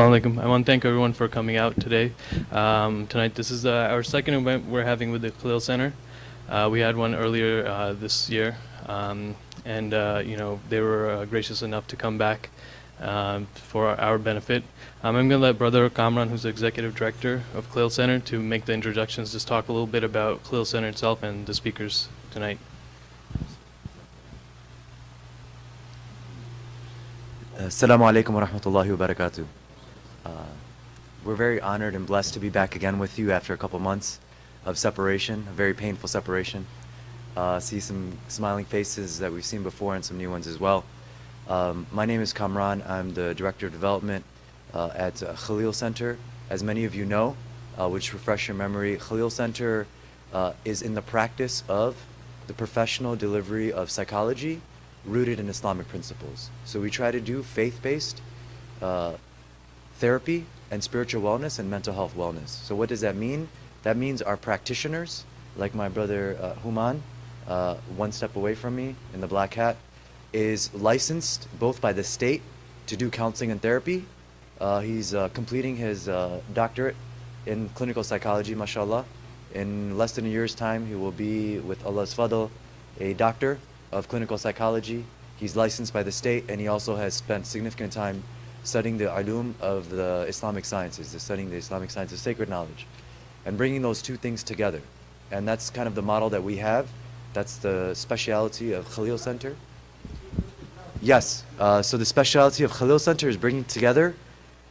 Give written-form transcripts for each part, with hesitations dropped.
Assalamu alaikum. I want to thank everyone for coming out today. Tonight, this is our second event we're having with the Khalil Center. We had one earlier this year, and they were gracious enough to come back for our benefit. I'm going to let Brother Kamran, who's the executive director of Khalil Center, to make the introductions, just talk a little bit about Khalil Center itself and the speakers tonight. Assalamu alaikum wa rahmatullahi wa barakatuh. We're very honored and blessed to be back again with you after a couple months of separation, a very painful separation. See some smiling faces that we've seen before and some new ones as well. My name is Kamran. I'm the Director of Development at Khalil Center. As many of you know, which refresh your memory, Khalil Center is in the practice of the professional delivery of psychology rooted in Islamic principles. So we try to do faith-based therapy and spiritual wellness and mental health wellness. So what does that mean? That means our practitioners, like my brother Human, one step away from me in the black hat, is licensed both by the state to do counseling and therapy. He's completing his doctorate in clinical psychology, mashallah. In less than a year's time, he will be, with Allah's fadl, a doctor of clinical psychology. He's licensed by the state, and he also has spent significant time studying the ulum of the Islamic sciences, studying the Islamic science of sacred knowledge, and bringing those two things together. And that's kind of the model that we have. That's the speciality of Khalil Center. Yes, so the speciality of Khalil Center is bringing together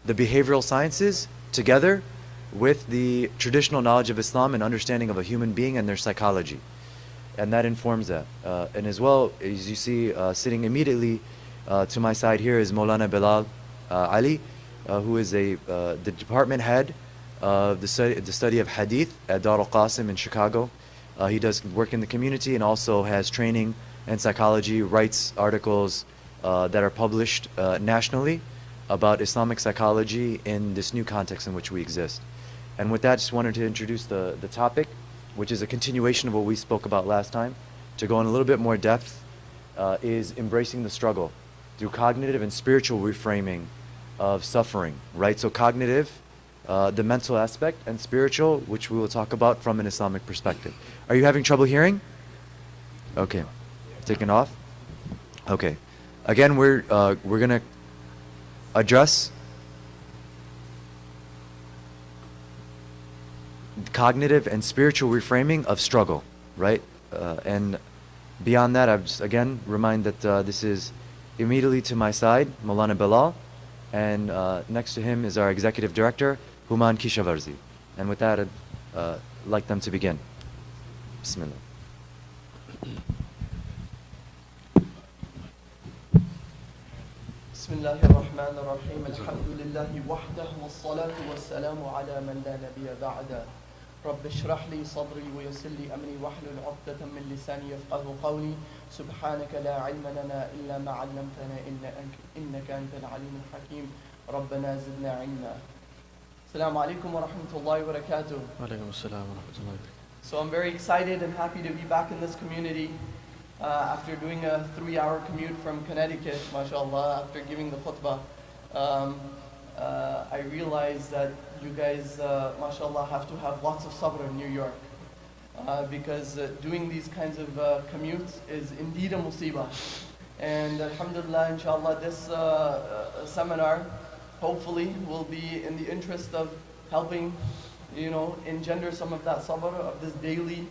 the behavioral sciences together with the traditional knowledge of Islam and understanding of a human being and their psychology. And that informs that. And as well, as you see, sitting immediately to my side here is Maulana Bilal Ali, who is the department head of the study of Hadith at Dar al-Qasim in Chicago. He does work in the community and also has training in psychology, writes articles that are published nationally about Islamic psychology in this new context in which we exist. And with that, just wanted to introduce the topic, which is a continuation of what we spoke about last time. To go in a little bit more depth, is embracing the struggle through cognitive and spiritual reframing of suffering, right? So cognitive, the mental aspect, and spiritual, which we will talk about from an Islamic perspective. Are you having trouble hearing? Okay, taking off? Okay. Again, we're gonna address cognitive and spiritual reframing of struggle, right? And beyond that, I've just again remind that this is immediately to my side, Maulana Bilal, and next to him is our executive director, Human Kishavarzi. And with that, I'd like them to begin. Bismillah. بسم الله الرحمن الرحيم الحمد لله وحده والصلاة والسلام على من لا نبي بعده رب اشرح لي صدري ويسر لي أمري واحلل عقدة من لساني يفقه قولي سبحانك لا علم لنا إلا ما علمتنا إنك أنت العليم الحكيم ربنا زدنا علما. السلام عليكم ورحمة الله وبركاته. Walaikum assalam wa rahmatullahi. So I'm very excited and happy to be back in this community. After doing a 3-hour commute from Connecticut, mashallah, after giving the khutbah, I realized that you guys, mashallah, have to have lots of sabr in New York. Because doing these kinds of commutes is indeed a musibah. And alhamdulillah, inshallah, this seminar hopefully will be in the interest of helping, engender some of that sabr, of this daily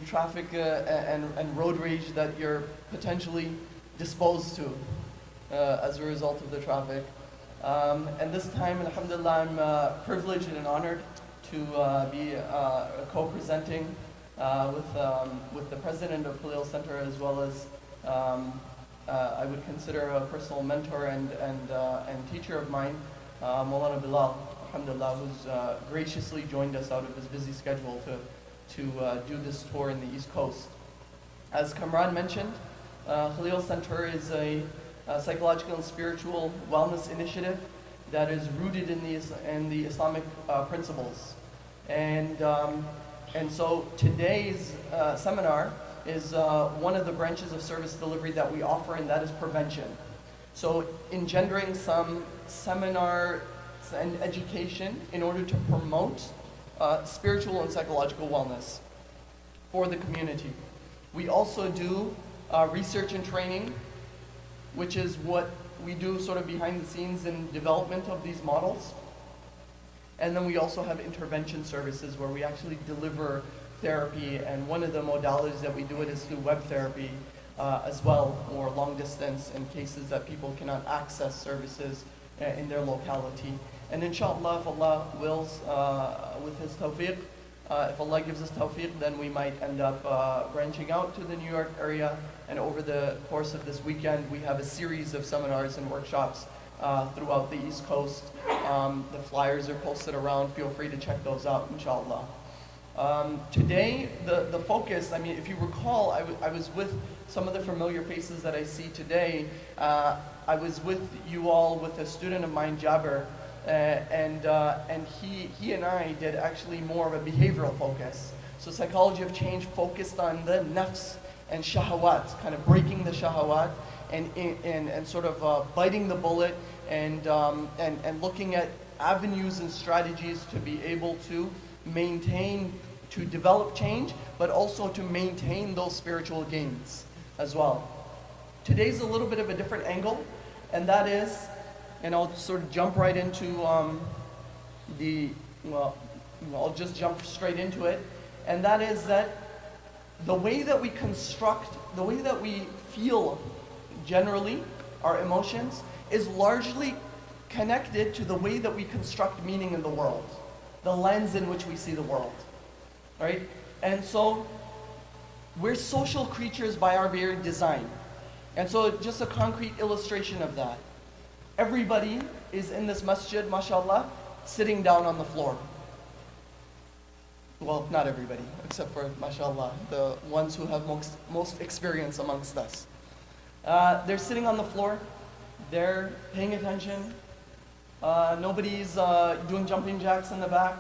traffic and road rage that you're potentially disposed to as a result of the traffic. And this time, alhamdulillah, I'm privileged and honored to be co-presenting with the president of Khalil Center, as well as I would consider a personal mentor and teacher of mine, Maulana Bilal, alhamdulillah, who's graciously joined us out of his busy schedule to do this tour in the East Coast. As Kamran mentioned, Khalil Center is a psychological and spiritual wellness initiative that is rooted in the Islamic principles. And so today's seminar is one of the branches of service delivery that we offer, and that is prevention. So engendering some seminar texts and education in order to promote spiritual and psychological wellness for the community. We also do research and training, which is what we do sort of behind the scenes in development of these models. And then we also have intervention services where we actually deliver therapy, and one of the modalities that we do it is through web therapy as well, or long distance in cases that people cannot access services in their locality. And inshallah, if Allah wills, with His tawfiq, if Allah gives us tawfiq, then we might end up branching out to the New York area. And over the course of this weekend, we have a series of seminars and workshops throughout the East Coast. The flyers are posted around. Feel free to check those out, inshallah. Today, the focus, I mean, if you recall, I was with some of the familiar faces that I see today. I was with you all with a student of mine, Jabir, and he and I did actually more of a behavioral focus. So psychology of change focused on the nafs and shahawat, kind of breaking the shahawat and sort of biting the bullet and looking at avenues and strategies to be able to maintain, to develop change, but also to maintain those spiritual gains as well. Today's a little bit of a different angle, and that is, and I'll sort of jump right into I'll just jump straight into it, and that is that the way that we construct, the way that we feel generally, our emotions, is largely connected to the way that we construct meaning in the world, the lens in which we see the world, right? And so we're social creatures by our very design. And so just a concrete illustration of that. Everybody is in this masjid, mashallah, sitting down on the floor. Well, not everybody, except for, mashallah, the ones who have most experience amongst us. They're sitting on the floor. They're paying attention. Nobody's doing jumping jacks in the back.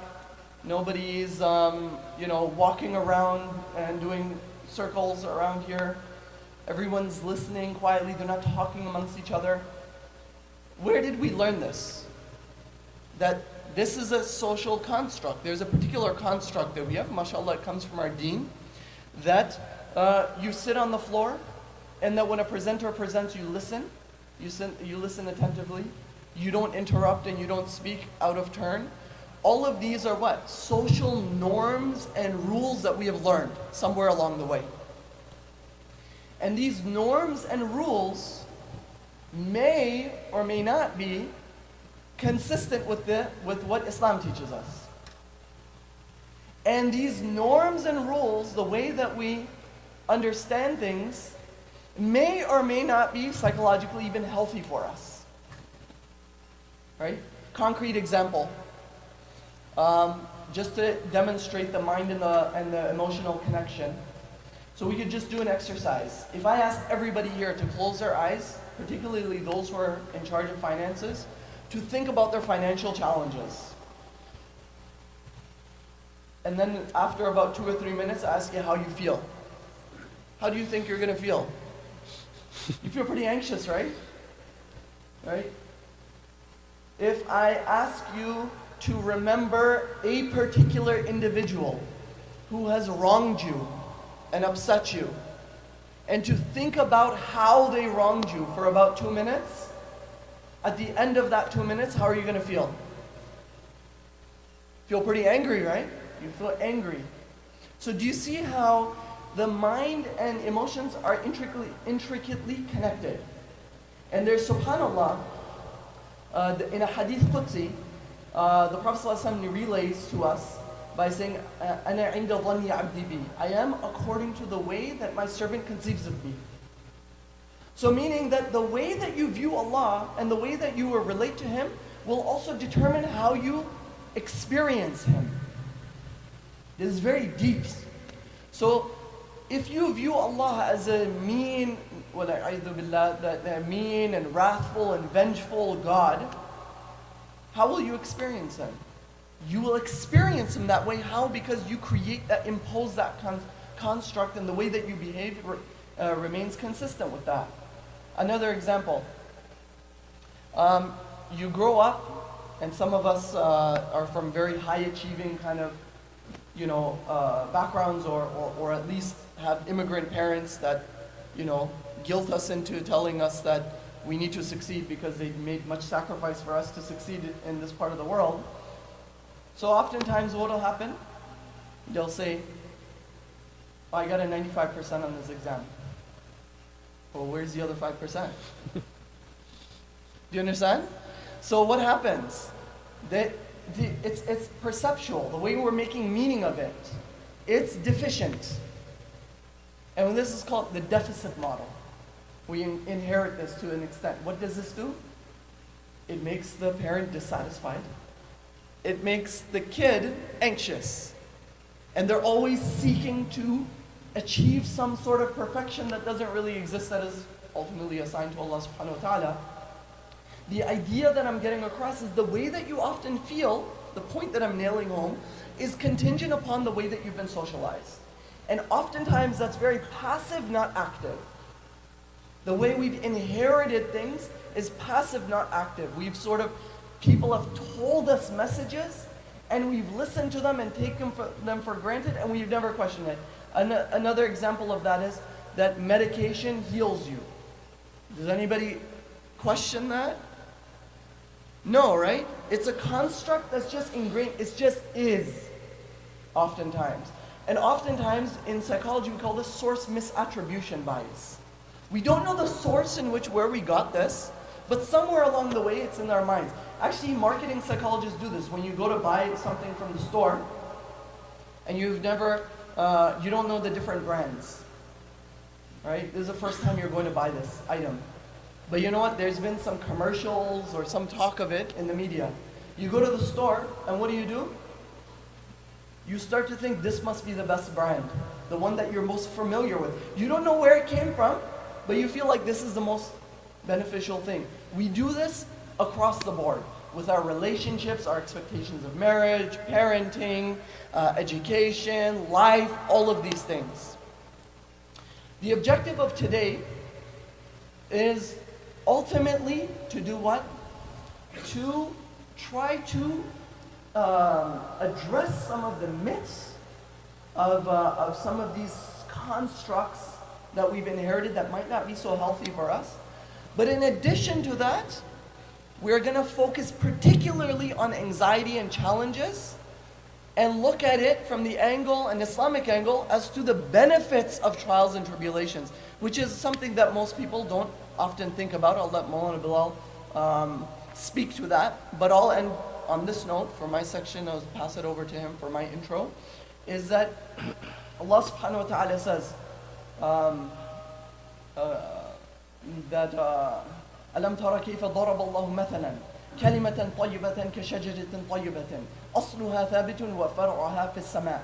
Nobody's, walking around and doing circles around here. Everyone's listening quietly. They're not talking amongst each other. Where did we learn this? That this is a social construct. There's a particular construct that we have, mashallah, it comes from our deen, that you sit on the floor, and that when a presenter presents, you listen. You listen attentively. You don't interrupt and you don't speak out of turn. All of these are what? Social norms and rules that we have learned somewhere along the way. And these norms and rules may or may not be consistent with what Islam teaches us. And these norms and rules, the way that we understand things, may or may not be psychologically even healthy for us. Right? Concrete example. Just to demonstrate the mind and the emotional connection. So we could just do an exercise. If I asked everybody here to close their eyes, particularly those who are in charge of finances, to think about their financial challenges. And then after about 2 or 3 minutes, I ask you how you feel. How do you think you're going to feel? You feel pretty anxious, right? Right? If I ask you to remember a particular individual who has wronged you and upset you, and to think about how they wronged you for about 2 minutes, at the end of that 2 minutes, how are you going to feel? Feel pretty angry, right? You feel angry. So do you see how the mind and emotions are intricately connected? And there's, subhanAllah, in a hadith Qudsi, the Prophet ﷺ relays to us by saying, أَنَا عِنْدَ ظَنِّ عَبْدِي بِي. I am according to the way that my servant conceives of me. So meaning that the way that you view Allah and the way that you will relate to Him will also determine how you experience Him. This is very deep. So if you view Allah as a mean, that mean and wrathful and vengeful God, how will you experience Him? You will experience Him that way. How? Because you impose that construct, and the way that you behave remains consistent with that. Another example. You grow up and some of us are from very high achieving kind of, backgrounds, or at least have immigrant parents that, guilt us into telling us that we need to succeed because they made much sacrifice for us to succeed in this part of the world. So oftentimes what will happen, they'll say, oh, I got a 95% on this exam. Well, where's the other 5%? Do you understand? So what happens? It's perceptual, the way we're making meaning of it. It's deficient. And this is called the deficit model. We inherit this to an extent. What does this do? It makes the parent dissatisfied. It makes the kid anxious. And they're always seeking to achieve some sort of perfection that doesn't really exist, that is ultimately assigned to Allah subhanahu wa ta'ala. The idea that I'm getting across is the way that you often feel, the point that I'm nailing home, is contingent upon the way that you've been socialized. And oftentimes that's very passive, not active. The way we've inherited things is passive, not active. People have told us messages, and we've listened to them and taken them for granted, and we've never questioned it. Another example of that is that medication heals you. Does anybody question that? No, right? It's a construct that's just ingrained. It just is, oftentimes. And oftentimes in psychology we call this source misattribution bias. We don't know the source where we got this, but somewhere along the way it's in our minds. Actually, marketing psychologists do this. When you go to buy something from the store, and you don't know the different brands, right? This is the first time you're going to buy this item. But you know what? There's been some commercials or some talk of it in the media. You go to the store, and what do? You start to think this must be the best brand, the one that you're most familiar with. You don't know where it came from, but you feel like this is the most beneficial thing. We do this across the board with our relationships, our expectations of marriage, parenting, education, life, all of these things. The objective of today is ultimately to do what? To try to address some of the myths of some of these constructs that we've inherited that might not be so healthy for us. But in addition to that, we're going to focus particularly on anxiety and challenges and look at it from the angle, an Islamic angle, as to the benefits of trials and tribulations, which is something that most people don't often think about. I'll let Maulana Bilal speak to that, but I'll end on this note for my section. I'll pass it over to him for my intro, is that Allah subhanahu wa ta'ala says that أَلَمْ تَرَ كَيْفَ ضَرَبَ اللَّهُ مَثَلًا كَلِمَةً طَيِّبَةً كَشَجَرَةٍ طَيِّبَةٍ أَصْلُهَا ثَابِتٌ وَفَرْعُهَا فِي السَّمَاءِ.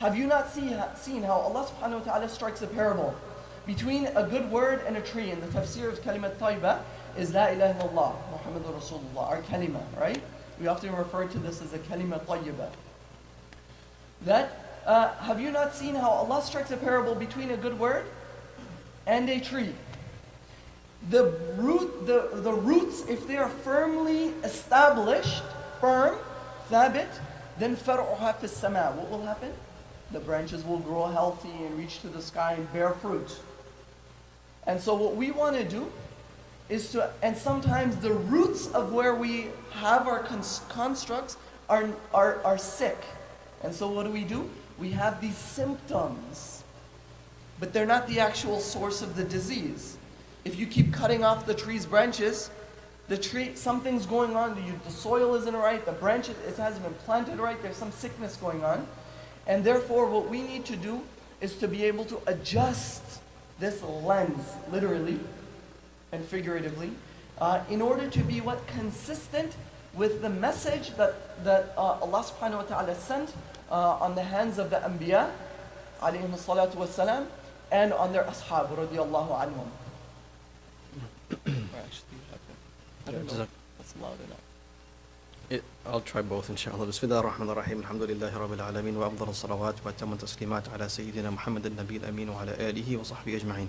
Have you not seen how Allah subhanahu wa ta'ala strikes a parable between a good word and a tree? And the tafsir of kalimat tayyiba is La ilaha illallah, Muhammadur Rasulullah, our kalima, right? We often refer to this as a kalima tayyiba. Have you not seen how Allah strikes a parable between a good word and a tree? The roots, if they are firmly established, firm, thabit, then far'uha fi sama. What will happen? The branches will grow healthy and reach to the sky and bear fruit. And so what we want to do is and sometimes the roots of where we have our constructs are sick. And so what do? We have these symptoms, but they're not the actual source of the disease. If you keep cutting off the tree's branches, something's going on. The soil isn't right, the branch, it hasn't been planted right, there's some sickness going on. And therefore what we need to do is to be able to adjust this lens, literally and figuratively, in order to be consistent with the message that Allah subhanahu wa ta'ala sent on the hands of the Anbiya, alayhim salatu wassalam, and on their ashab, radiyallahu anhum. I don't know if that's loud enough. I'll try both inshallah. Bismillah ar-Rahman ar-Rahim. Alhamdulillahi Rabbil Alameen. Wa afdal as-salawat wa atammu taslimat ala Sayyidina Muhammad al-Nabi al-Amin wa ala alihi wa sahbihi ajma'in.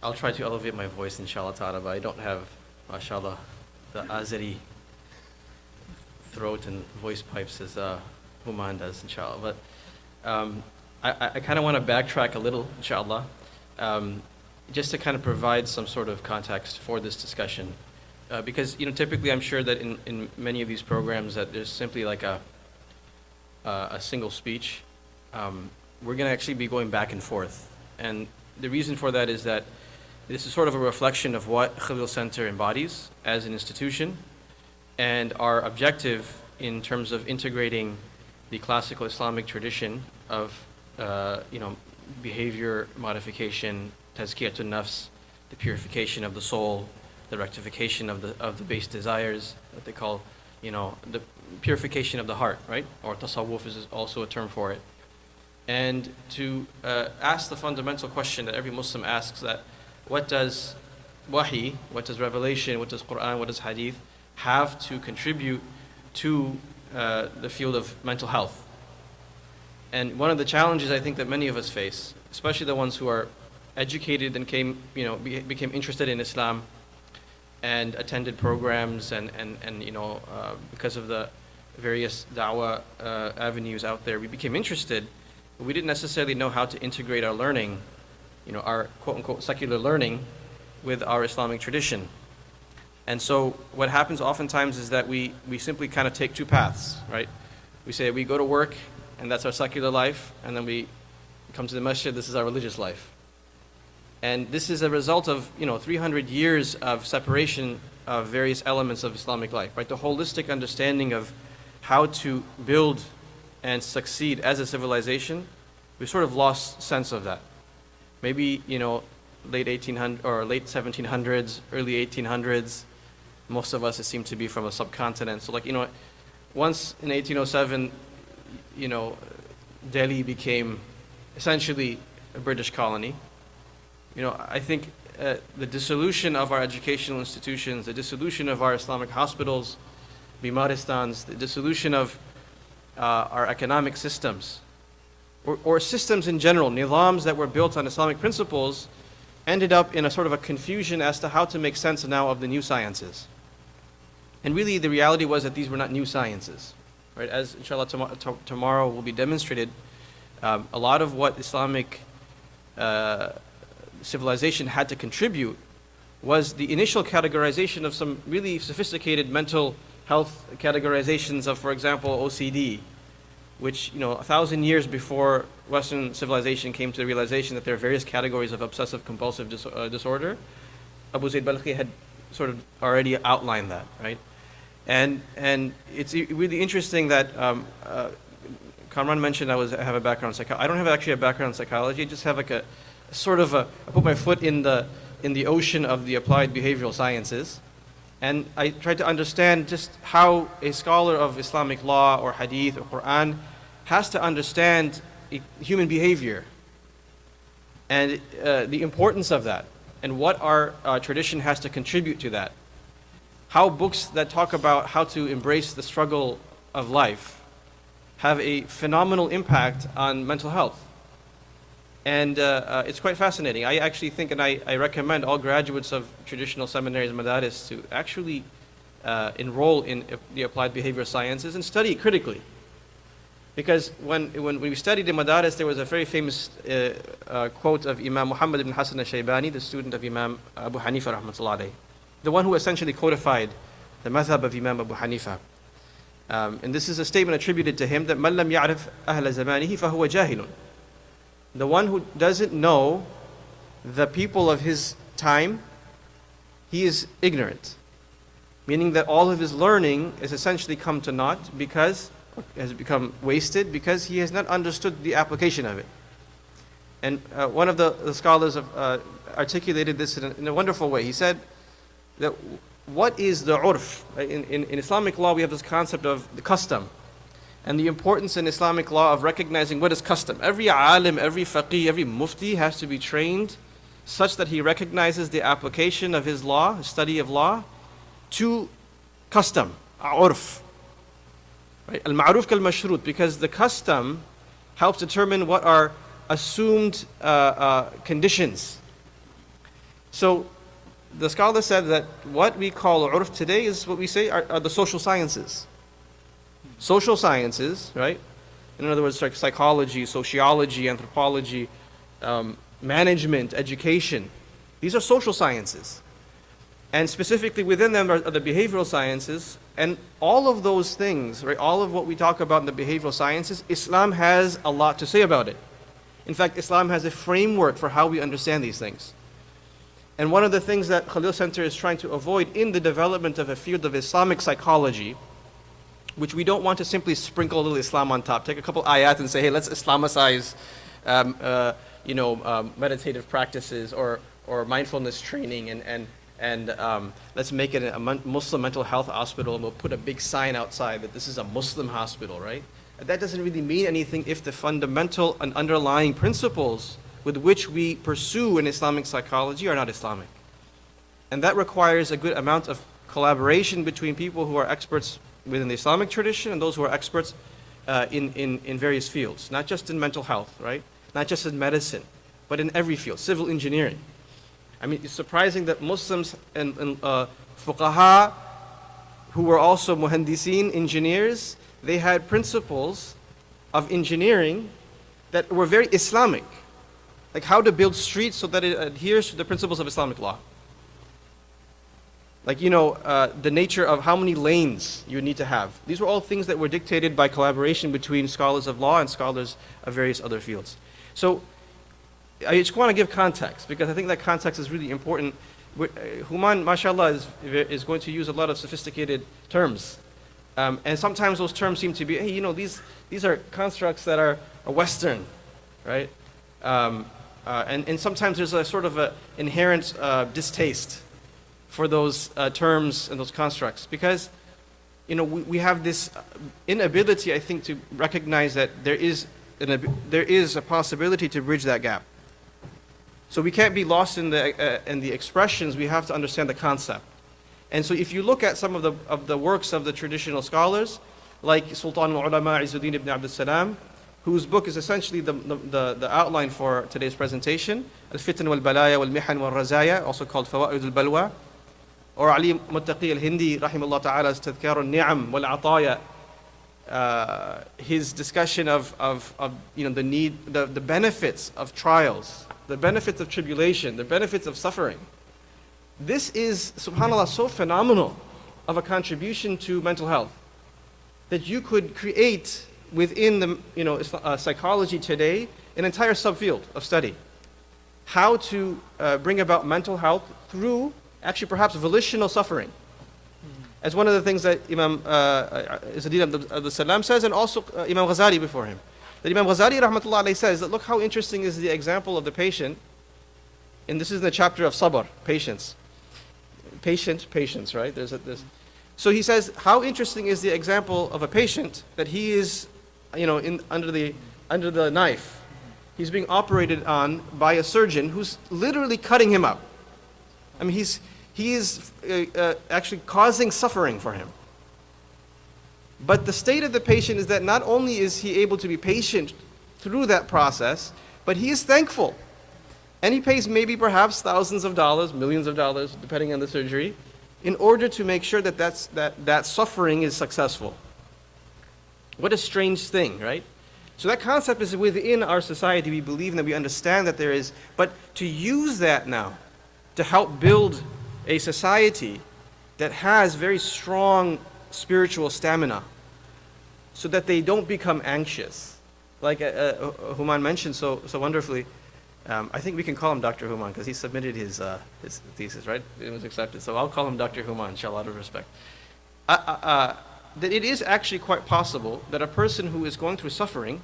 I'll try to elevate my voice inshallah ta'ala, but I don't have, mashallah, the Azeri throat and voice pipes as Human does, inshallah. But I kind of want to backtrack a little, inshallah, just to kind of provide some sort of context for this discussion. Because, typically I'm sure that in many of these programs that there's simply like a single speech. We're going to actually be going back and forth. And the reason for that is that this is sort of a reflection of what Khalil Center embodies as an institution and our objective in terms of integrating the classical Islamic tradition of behavior modification, tazkiyatun nafs, the purification of the soul, the rectification of the base desires that they call, the purification of the heart, right? Or tasawwuf is also a term for it. And to ask the fundamental question that every Muslim asks, that what does wahi, what does revelation, what does Quran, what does hadith have to contribute to the field of mental health? And one of the challenges I think that many of us face, especially the ones who are educated and became interested in Islam and attended programs and because of the various da'wah avenues out there, we became interested, but we didn't necessarily know how to integrate our learning, our quote-unquote secular learning, with our Islamic tradition. And so what happens oftentimes is that we simply kind of take two paths, right? We say we go to work, and that's our secular life, and then we come to the masjid, this is our religious life. And this is a result of 300 years of separation of various elements of Islamic life, right? The holistic understanding of how to build and succeed as a civilization, we sort of lost sense of that. Maybe late 1800 or late 1700s, early 1800s. Most of us, it seemed to be from a subcontinent. So once in 1807, Delhi became essentially a British colony. I think the dissolution of our educational institutions, the dissolution of our Islamic hospitals, bimaristans, the dissolution of our economic systems, or systems in general, nizams that were built on Islamic principles, ended up in a sort of a confusion as to how to make sense now of the new sciences. And really the reality was that these were not new sciences, right? As inshallah tomorrow will be demonstrated, a lot of what Islamic civilization had to contribute was the initial categorization of some really sophisticated mental health categorizations of, for example, OCD, which 1,000 years before Western civilization came to the realization that there are various categories of obsessive compulsive disorder. Abu Zayd Balkhi had sort of already outlined that, right? And it's really interesting that Kamran mentioned I have a background in psychology. I don't have actually a background in psychology. I just have like a sort of I put my foot in the ocean of the applied behavioral sciences, and I tried to understand just how a scholar of Islamic law or hadith or Quran has to understand human behavior and the importance of that, and what our tradition has to contribute to that. How books that talk about how to embrace the struggle of life have a phenomenal impact on mental health. And it's quite fascinating. I actually think, and I recommend all graduates of traditional seminaries and madaris to actually enroll in the applied behavioral sciences and study it critically. Because when we studied in madaris, there was a very famous quote of Imam Muhammad ibn Hassan al-Shaybani, the student of Imam Abu Hanifa rahmatullah alayh, the one who essentially codified the madhab of Imam Abu Hanifa. And this is a statement attributed to him that مَنْ لَمْ يَعْرِفْ أَهْلَ زَمَانِهِ فَهُوَ جَاهِلٌ. The one who doesn't know the people of his time, he is ignorant. Meaning that all of his learning is essentially come to naught because, has become wasted because he has not understood the application of it. And one of the scholars articulated this in a wonderful way. He said that what is the urf? In Islamic law we have this concept of the custom, and the importance in Islamic law of recognizing what is custom. Every alim, every faqih, every mufti has to be trained such that he recognizes the application of his law, his study of law, to custom, urf. Right? Al-ma'ruf kal-mashrut, because the custom helps determine what are assumed conditions. So the scholar said that what we call urf today is what we say are the social sciences. Social sciences, right? In other words, like psychology, sociology, anthropology, management, education. These are social sciences. And specifically within them are the behavioral sciences. And all of those things, right, all of what we talk about in the behavioral sciences, Islam has a lot to say about it. In fact, Islam has a framework for how we understand these things. And one of the things that Khalil Center is trying to avoid in the development of a field of Islamic psychology, which we don't want to simply sprinkle a little Islam on top, take a couple ayat and say, hey, let's Islamicize meditative practices or mindfulness training and let's make it a Muslim mental health hospital, and we'll put a big sign outside that this is a Muslim hospital, right? That doesn't really mean anything if the fundamental and underlying principles with which we pursue in Islamic psychology are not Islamic. And that requires a good amount of collaboration between people who are experts within the Islamic tradition and those who are experts in various fields, not just in mental health, right? Not just in medicine, but in every field, civil engineering. I mean, it's surprising that Muslims and fuqaha, who were also muhandiseen, engineers, they had principles of engineering that were very Islamic, like how to build streets so that it adheres to the principles of Islamic law. Like, the nature of how many lanes you need to have. These were all things that were dictated by collaboration between scholars of law and scholars of various other fields. So I just want to give context, because I think that context is really important. Human, mashallah, is going to use a lot of sophisticated terms. And sometimes those terms seem to be, hey, these are constructs that are Western, right? And sometimes there's a sort of an inherent distaste for those terms and those constructs, because we have this inability, I think, to recognize that there is a possibility to bridge that gap. So we can't be lost in the expressions. We have to understand the concept. And so if you look at some of the works of the traditional scholars, like Sultan al-Ulama Izzuddin ibn Abdul Salam, whose book is essentially the outline for today's presentation, Al-Fitan wal-Balaya wal-Mihan wal-Razaya, also called Fawaid al-Balwa, or Ali Muttaqi al-Hindi, rahimahullah ta'ala's Tadhkar al-Ni'am wal-Ataya, his discussion of the need, the benefits of trials, the benefits of tribulation, the benefits of suffering. This is, subhanAllah, so phenomenal of a contribution to mental health that you could create within the psychology today an entire subfield of study. How to bring about mental health through actually perhaps volitional suffering. As one of the things that Imam Izzuddin Abdul Salam says, and also Imam Ghazali before him. That Imam Ghazali rahmatullah alayhi says that look how interesting is the example of the patient, and this is in the chapter of sabr, patience. Patience, right? So he says, how interesting is the example of a patient that he is, under the knife. He's being operated on by a surgeon who's literally cutting him up. I mean, he is actually causing suffering for him. But the state of the patient is that not only is he able to be patient through that process, but he is thankful. And he pays maybe perhaps thousands of dollars, millions of dollars, depending on the surgery, in order to make sure that that suffering is successful. What a strange thing, right? So that concept is within our society. We believe and that we understand that there is, but to use that now to help build a society that has very strong spiritual stamina so that they don't become anxious. Like Human mentioned so wonderfully, I think we can call him Dr. Human because he submitted his thesis, right? It was accepted. So I'll call him Dr. Human, inshallah, out of respect. That it is actually quite possible that a person who is going through suffering,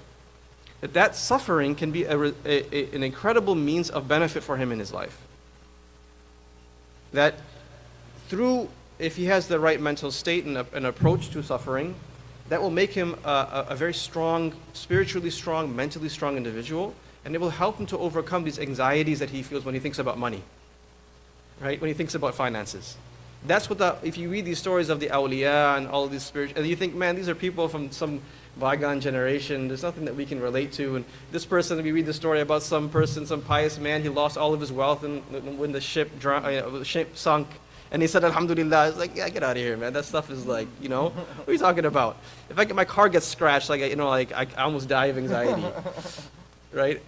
that suffering can be an incredible means of benefit for him in his life. That through, if he has the right mental state and an approach to suffering, that will make him a very strong, spiritually strong, mentally strong individual, and it will help him to overcome these anxieties that he feels when he thinks about money, right? When he thinks about finances. That's what if you read these stories of the awliya and all of these spiritual, and you think, man, these are people from some bygone generation. There's nothing that we can relate to. And this person, we read the story about some person, some pious man, he lost all of his wealth when the ship sunk. And he said, Alhamdulillah. It's like, yeah, get out of here, man. That stuff is like, what are you talking about? If my car gets scratched, I almost die of anxiety, right?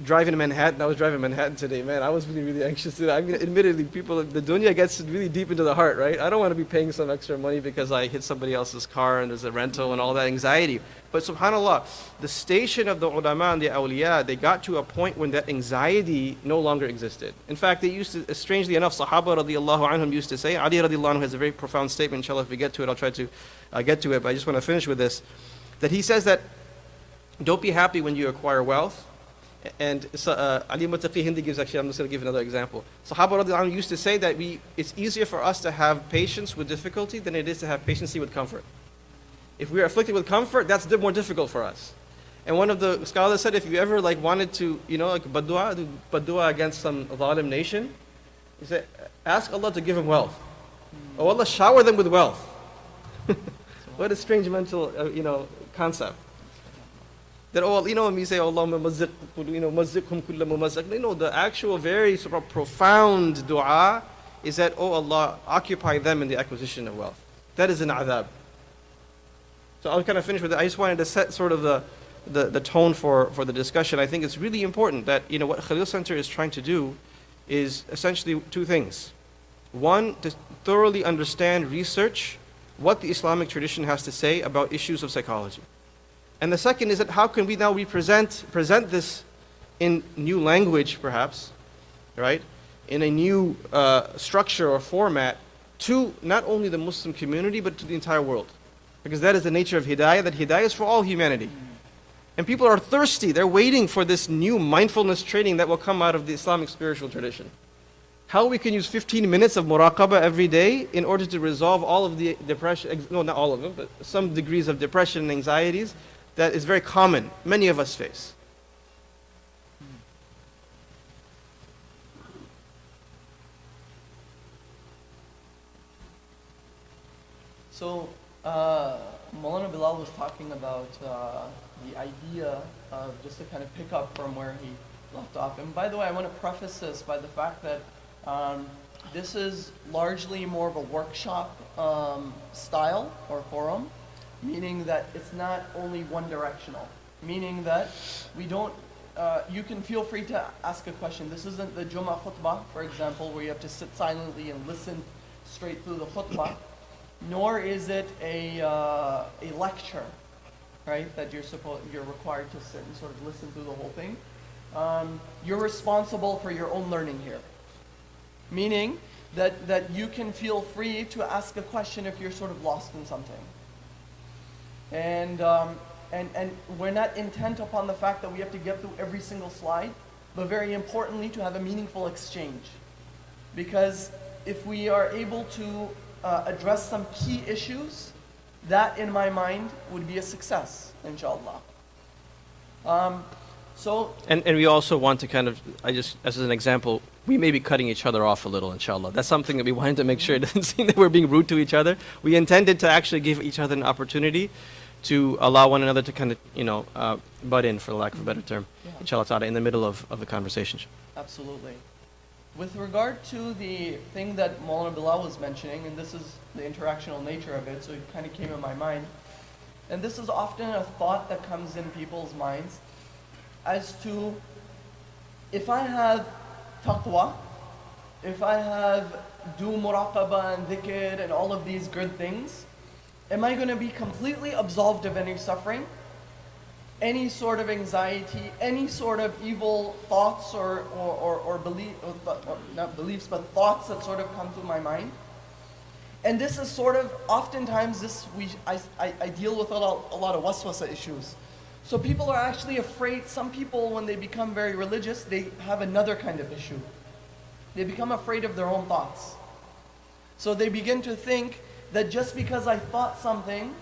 Driving to Manhattan, I was driving Manhattan today, man. I was really, really anxious today. I mean, admittedly, the dunya gets really deep into the heart, right? I don't want to be paying some extra money because I hit somebody else's car and there's a rental and all that anxiety. But subhanAllah, the station of the ulama and the awliya, they got to a point when that anxiety no longer existed. In fact, they used to, strangely enough, Sahaba radiallahu anhum used to say, Ali radiallahu anhu has a very profound statement, inshallah, if we get to it, I'll try to get to it, but I just want to finish with this, that he says that, don't be happy when you acquire wealth. And Ali Muttaqi Hindi gives, actually, I'm just going to give another example. Sahaba radiallahu anhu used to say that it's easier for us to have patience with difficulty than it is to have patience with comfort. If we are afflicted with comfort, that's more difficult for us. And one of the scholars said, if you ever wanted to, do badua against some zalim nation, he said, ask Allah to give him wealth. Oh Allah, shower them with wealth. What a strange mental, concept. That when we say Allahumma mazziqhum kulla mumazzaq, the actual very sort of profound dua is that, oh Allah, occupy them in the acquisition of wealth. That is an adhab. So I'll kind of finish with it. I just wanted to set sort of the tone for the discussion. I think it's really important that what Khalil Center is trying to do is essentially two things. One, to thoroughly understand, research what the Islamic tradition has to say about issues of psychology. And the second is that how can we now present this in new language, perhaps, right? In a new structure or format to not only the Muslim community, but to the entire world. Because that is the nature of hidayah, that hidayah is for all humanity. And people are thirsty. They're waiting for this new mindfulness training that will come out of the Islamic spiritual tradition. How we can use 15 minutes of muraqabah every day in order to resolve all of the depression, no, not all of them, but some degrees of depression and anxieties that is very common, many of us face. So, Maulana Bilal was talking about the idea of, just to kind of pick up from where he left off. And by the way, I want to preface this by the fact that this is largely more of a workshop style or forum, meaning that it's not only one directional, meaning that we don't, you can feel free to ask a question. This isn't the Jummah khutbah, for example, where you have to sit silently and listen straight through the khutbah, nor is it a lecture, right, that you're required to sit and sort of listen through the whole thing. You're responsible for your own learning here, meaning that you can feel free to ask a question if you're sort of lost in something. And we're not intent upon the fact that we have to get through every single slide, but very importantly to have a meaningful exchange. Because if we are able to address some key issues, that in my mind would be a success, inshallah. And we also want to kind of, as an example, we may be cutting each other off a little, inshallah. That's something that we wanted to make sure it doesn't seem that we're being rude to each other. We intended to actually give each other an opportunity to allow one another to kind of, butt in, for lack of a better term, inshallah ta'ala, in the middle of the conversation. Absolutely. With regard to the thing that Maulana Bilal was mentioning, and this is the interactional nature of it, so it kind of came in my mind, and this is often a thought that comes in people's minds as to, if I have taqwa, if I have do muraqabah and dhikr and all of these good things, am I going to be completely absolved of any suffering, any sort of anxiety, any sort of evil thoughts or not beliefs, but thoughts that sort of come to my mind? And this is sort of, oftentimes I deal with a lot of waswasa issues. So people are actually afraid. Some people, when they become very religious, they have another kind of issue. They become afraid of their own thoughts. So they begin to think that just because I thought something,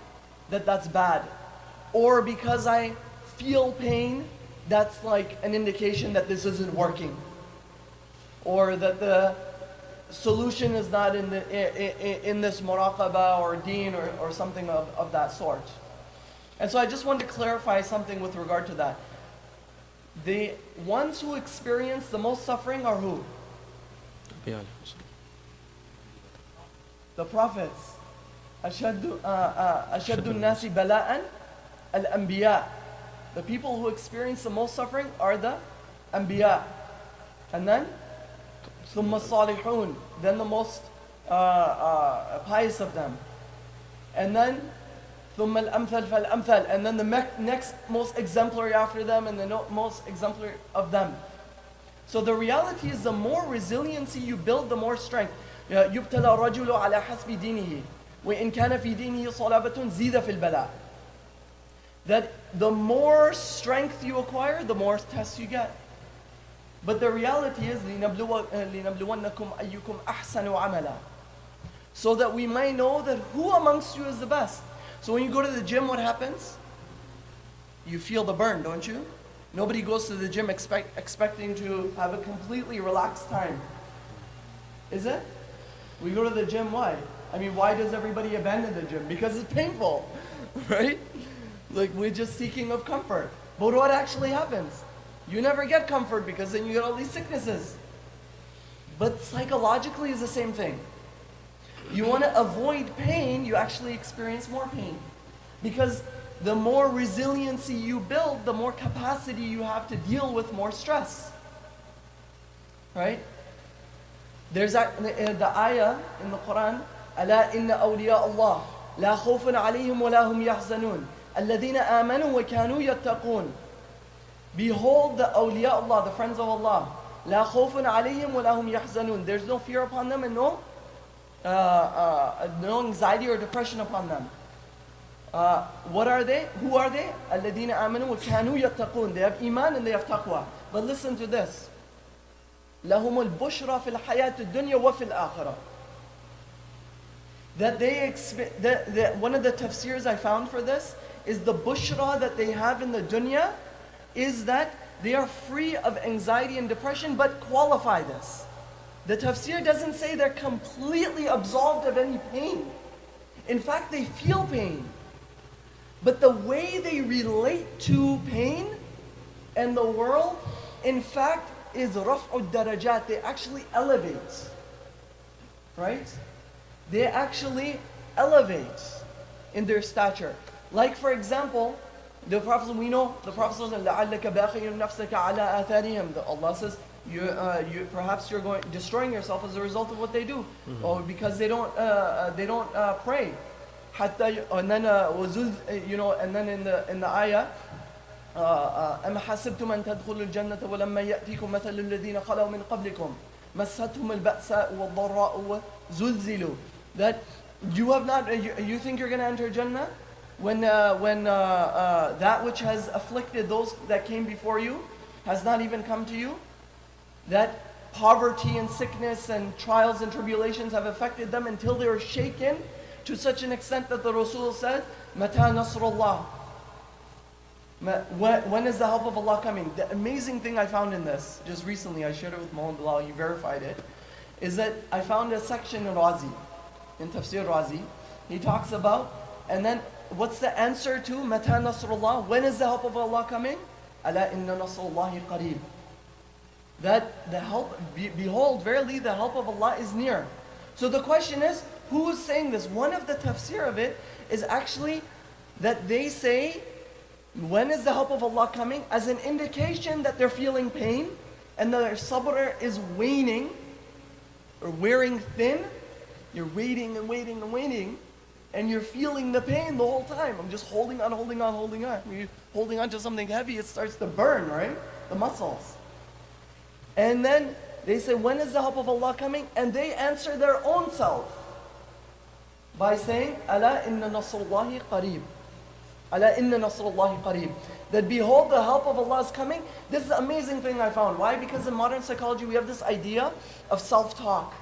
that's bad. Or because I feel pain, that's like an indication that this isn't working. Or that solution is not in this muraqabah or deen or something of that sort. And so I just wanted to clarify something with regard to that. The ones who experience the most suffering are who? The prophets. أشد الناس بلاءً الأنبياء. The people who experience the most suffering are the Anbiya. And then ثم الصالحون, then the most pious of them. And then ثم الأمثل فالأمثل, and then the next most exemplary after them, and the most exemplary of them. So the reality is, the more resiliency you build, the more strength. يبتلى الرجل على حسب دينه وإن كان في دينه صلابة زيد في البلاء. That the more strength you acquire, the more tests you get. But the reality is لنبلونكم أيكم أحسن عملا, so that we might know that who amongst you is the best. So when you go to the gym, what happens? You feel the burn, don't you? Nobody goes to the gym expecting to have a completely relaxed time. Is it? We go to the gym, why? I mean, why does everybody abandon the gym? Because it's painful, right? Like, we're just seeking of comfort. But what actually happens? You never get comfort, because then you get all these sicknesses. But psychologically, it's the same thing. You want to avoid pain, you actually experience more pain. Because the more resiliency you build, the more capacity you have to deal with more stress. Right? There's the ayah in the Quran, ألا إن أولياء الله لا خوف عليهم ولا هم يحزنون الذين آمنوا وكانوا يتقون. Behold the awliya Allah, the friends of Allah. لا خوف عليهم ولا هم يحزنون. There's no fear upon them and no anxiety or depression upon them. What are they? Who are they? الذين آمنوا وكانوا يتقون. They have iman and they have taqwa. But listen to this. لهم البشرى في الحياة الدنيا وفي الآخرة. That one of the tafsirs I found for this is the bushra that they have in the dunya is that they are free of anxiety and depression, but qualify this. The tafsir doesn't say they're completely absolved of any pain. In fact, they feel pain. But the way they relate to pain and the world, in fact, is raf'u darajat. They actually elevate. Right? They actually elevate in their stature. Like, for example, the Prophet, we know, the Prophet says, لَعَلَّكَ بَاخِرٌ نَفْسَكَ عَلَىٰ آثَارِهِمْ. Allah says, perhaps you're destroying yourself as a result of what they do, or because they don't pray. And then and then in the ayah, أَمْ حَسِبْتُمْ أَن تَدْخُلُوا الْجَنَّةَ وَلَمَّا يَأْتِيكُمْ مَثَلُ الَّذِينَ خَلَوْا مِنْ قَبْلِكُمْ مَسَّتْهُمُ الْبَأْسَاءُ وَالضَّرَّاءُ وَزُلْزِلُوا. That you have not, you think you're going to enter Jannah when that which has afflicted those that came before you has not even come to you? That poverty and sickness and trials and tribulations have affected them until they were shaken to such an extent that the Rasul says, مَتَى نَصْرُ اللَّهِ. When is the help of Allah coming? The amazing thing I found in this, just recently, I shared it with Mohammed Bilal, he verified it, is that I found a section in Razi, in Tafsir Razi. He talks about, and then what's the answer to مَتَى نَصْرُ اللَّهِ? When is the help of Allah coming? أَلَا إِنَّ نَصْرُ اللَّهِ قَرِيبٌ. That the help, behold, verily the help of Allah is near. So the question is, who is saying this? One of the tafsir of it is actually that they say, when is the help of Allah coming? As an indication that they're feeling pain and their sabr is waning or wearing thin. You're waiting and waiting and waiting, and you're feeling the pain the whole time. I'm just holding on, holding on, holding on. When you're holding on to something heavy, it starts to burn, right? The muscles. And then they say, when is the help of Allah coming? And they answer their own self by saying, أَلَا إِنَّ نَصْرُ اللَّهِ قَرِيبٌ. أَلَا إِنَّ نَصْرُ اللَّهِ قَرِيبٌ. That behold, the help of Allah is coming. This is the amazing thing I found. Why? Because in modern psychology, we have this idea of self-talk,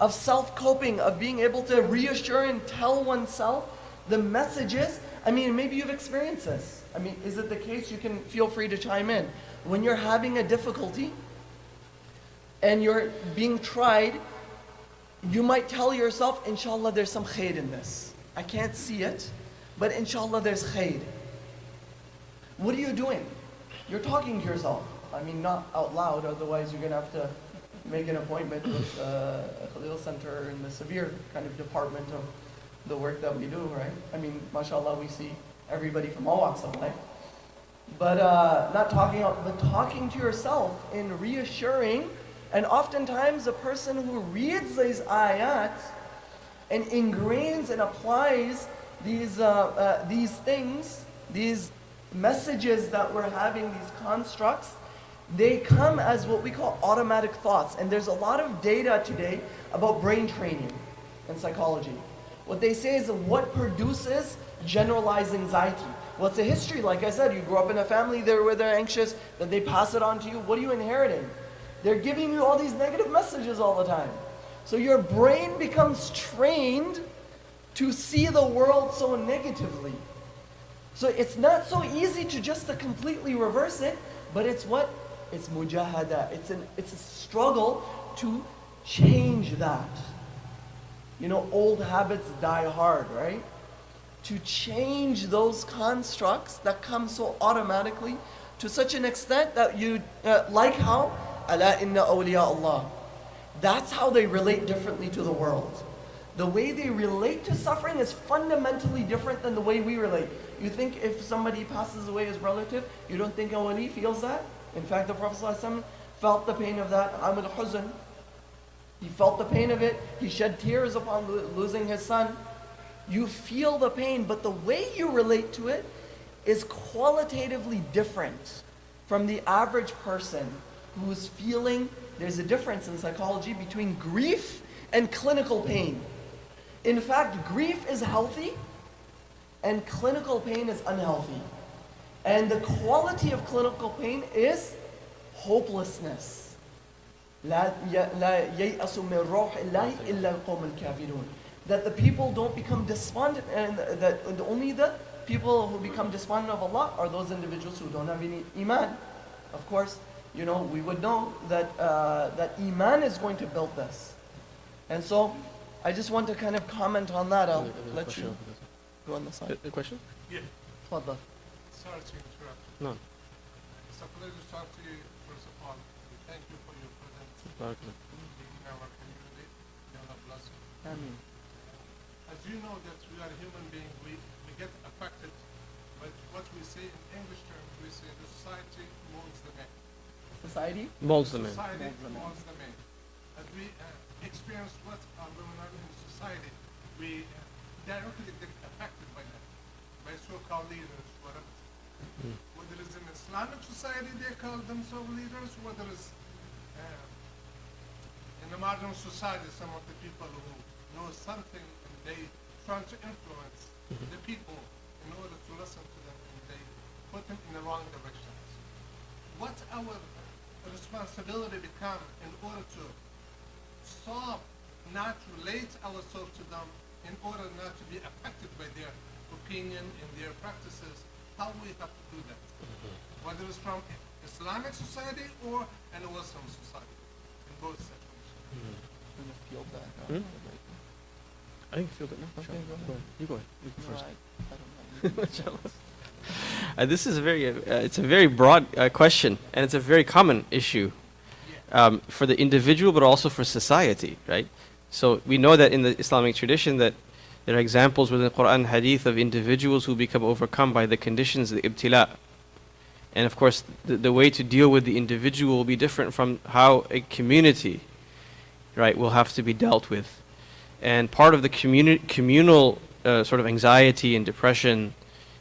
of self-coping, of being able to reassure and tell oneself the messages. I mean, maybe you've experienced this. I mean, is it the case? You can feel free to chime in. When you're having a difficulty and you're being tried You might tell yourself, inshallah, there's some khair in this. I can't see it, but inshallah, there's khair. What are you doing? You're talking to yourself. I mean, not out loud, otherwise you're going to have to make an appointment with a Khalil Center in the severe kind of department of the work that we do, right? I mean, mashallah, we see everybody from all walks of life. But not talking out, but talking to yourself in reassuring. And oftentimes a person who reads these ayat and ingrains and applies these things, these messages that we're having, these constructs, they come as what we call automatic thoughts. And there's a lot of data today about brain training and psychology. What they say is what produces generalized anxiety. What's the history? Like I said, you grew up in a family there where they're anxious, then they pass it on to you. What are you inheriting? They're giving you all these negative messages all the time. So your brain becomes trained to see the world so negatively. So it's not so easy to just to completely reverse it, but it's what? It's mujahada. It's a struggle to change that. You know, old habits die hard, right? To change those constructs that come so automatically to such an extent that you, like how, ala inna awliya Allah. That's how they relate differently to the world. The way they relate to suffering is fundamentally different than the way we relate. You think if somebody passes away as relative, you don't think a wali feels that? In fact, the Prophet ﷺ felt the pain of that. Amul Huzn. He felt the pain of it. He shed tears upon losing his son. You feel the pain, but the way you relate to it is qualitatively different from the average person who's feeling. There's a difference in psychology between grief and clinical pain. In fact, grief is healthy and clinical pain is unhealthy. And the quality of clinical pain is hopelessness. لا ييأس من روح الله إلا القوم الكافرون. That the people don't become despondent, and that only the people who become despondent of Allah are those individuals who don't have any iman. Of course, you know, we would know that that iman is going to build this. And so, I just want to kind of comment on that. I'll let you go on the side. A question? Yeah, Tafadhal. sorry to interrupt. No. It's a pleasure to talk to you. First of all, we thank you for your presence in our community. May Allah bless you. Ameen. As you know that we are human beings, we get affected by what we say in English terms. We say the society molds the man. Society? Molds the man. Society Molds the man. molds the man. As we experience what are going on in society, we directly get affected by that, by so-called leaders, whatever. Whether it's in Islamic society, they call themselves leaders, whether it's in the modern society, some of the people who know something and they try to influence the people in order to listen to them, and they put them in the wrong directions. What our responsibility become in order to stop, not relate ourselves to them, in order not to be affected by their opinion and their practices, how we have to do that, whether it's from Islamic society or in a Muslim society, in both situations. Feel that. Hmm? I think you feel it now. Okay, go ahead. Go ahead. You go ahead. You go No, first. I don't know. This is a very, it's a very broad question, and it's a very common issue for the individual, but also for society, right? So we know that in the Islamic tradition that there are examples within the Quran and Hadith of individuals who become overcome by the conditions, the ibtila. And of course, the way to deal with the individual will be different from how a community, right, will have to be dealt with. And part of the communal sort of anxiety and depression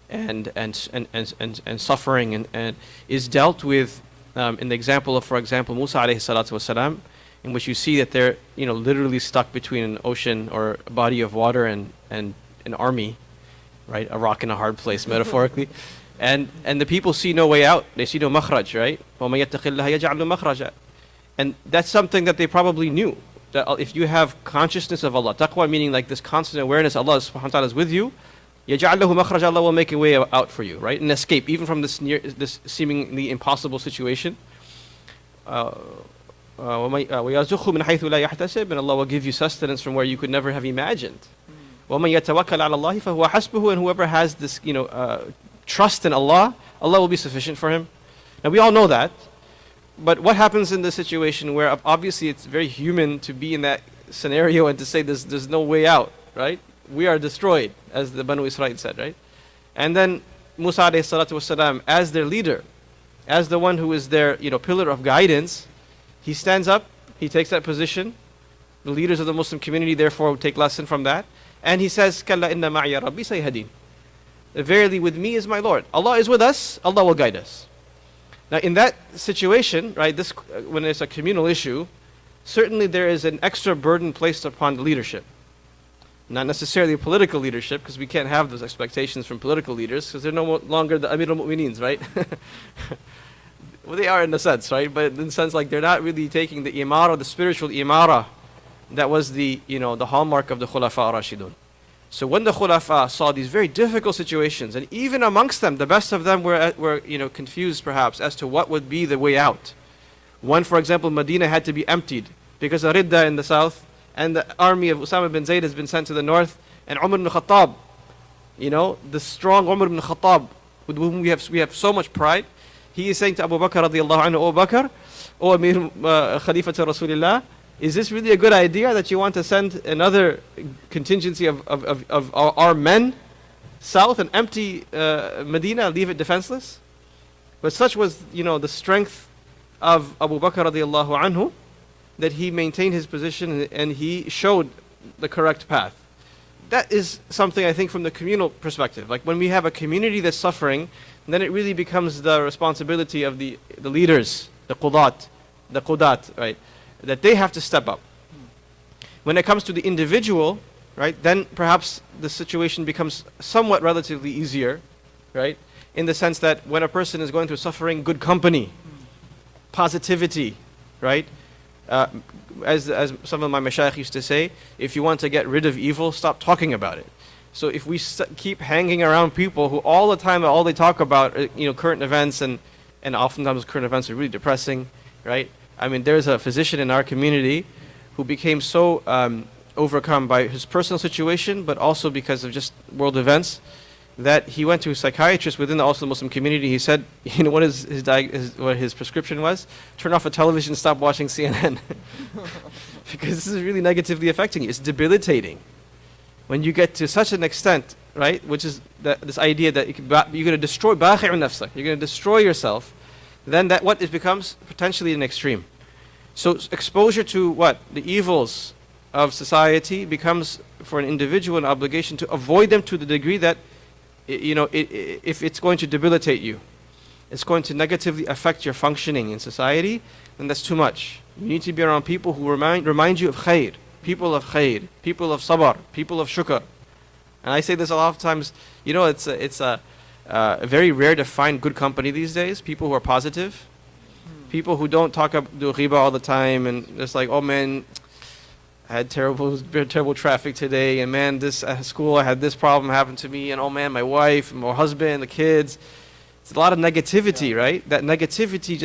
and suffering and is dealt with in the example of, for example, Musa alayhi salatu wasalam, in which you see that they're literally stuck between an ocean or a body of water and an army, right? A rock in a hard place, metaphorically. And the people see no way out. They see no makhraj, right? وَمَن يَتَّقِ اللَّهَ يَجْعَلْ لَهُ مَخْرَجًا. And that's something that they probably knew. That if you have consciousness of Allah, taqwa meaning like this constant awareness Allah subhanahu wa ta'ala is with you, يَجْعَلْ لَهُ مَخْرَجًا, Allah will make a way out for you, right? An escape, even from this seemingly impossible situation. وَيَرْزُقْهُ مِنْ حَيْثُ لَا يَحْتَسِبْ, and Allah will give you sustenance from where you could never have imagined. وَمَنْ يَتَوَكَّلْ عَلَى اللَّهِ فَهُوَ حَسْبُهُ, and whoever has this, trust in Allah, Allah will be sufficient for him. Now we all know that, but what happens in the situation where obviously it's very human to be in that scenario and to say there's no way out, right? We are destroyed, as the Banu Israel said, right? And then Musa alayhi salatu wasalam, as their leader, as the one who is their pillar of guidance, he stands up, he takes that position. The leaders of the Muslim community therefore take lesson from that. And he says, Kalla inna ma'iya rabbi sayhadin. Verily with me is my Lord. Allah is with us, Allah will guide us. Now in that situation, right, when it's a communal issue, certainly there is an extra burden placed upon the leadership. Not necessarily political leadership, because we can't have those expectations from political leaders, because they're no longer the Amir al-Mu'mineen, right? Well, they are in a sense, right? But in the sense like they're not really taking the imara, the spiritual imara, that was the hallmark of the Khulafa ar-Rashidun. So when the Khulafa saw these very difficult situations, and even amongst them, the best of them were confused perhaps as to what would be the way out. One, for example, Medina had to be emptied because of Ridda in the south, and the army of Usama bin Zayd has been sent to the north, and Umar ibn Khattab, the strong Umar ibn Khattab, with whom we have so much pride, he is saying to Abu Bakr radiallahu anhu, O Bakr, O Amir Khalifa to Rasulullah, is this really a good idea that you want to send another contingency of our men south and empty Medina, leave it defenseless? But such was, the strength of Abu Bakr radiallahu anhu, that he maintained his position and he showed the correct path. That is something I think from the communal perspective. Like when we have a community that's suffering, then it really becomes the responsibility of the leaders, the qudat, right? That they have to step up. When it comes to the individual, right, then perhaps the situation becomes somewhat relatively easier, right? In the sense that when a person is going through suffering, good company, positivity, right? As some of my mashayikh used to say, if you want to get rid of evil, stop talking about it. So if we keep hanging around people who all the time, all they talk about, current events, and oftentimes current events are really depressing, right? I mean, there's a physician in our community who became so overcome by his personal situation, but also because of just world events, that he went to a psychiatrist within the also Muslim community. He said, what what his prescription was? Turn off a television, stop watching CNN. Because this is really negatively affecting you. It's debilitating. When you get to such an extent, right, which is this idea that you're going to destroy bakhi'un nafsak, you're going to destroy yourself, then it becomes potentially an extreme. So exposure to the evils of society becomes for an individual an obligation to avoid them to the degree that if it's going to debilitate you, it's going to negatively affect your functioning in society, then that's too much. You need to be around people who remind you of khair, people of sabr, people of shukr. And I say this a lot of times, it's very rare to find good company these days, people who are positive, people who don't do ghiba all the time, and it's like, oh man, I had terrible traffic today, and man, this at school I had this problem happen to me, and oh man, my wife, my husband, the kids. It's a lot of negativity, right? That negativity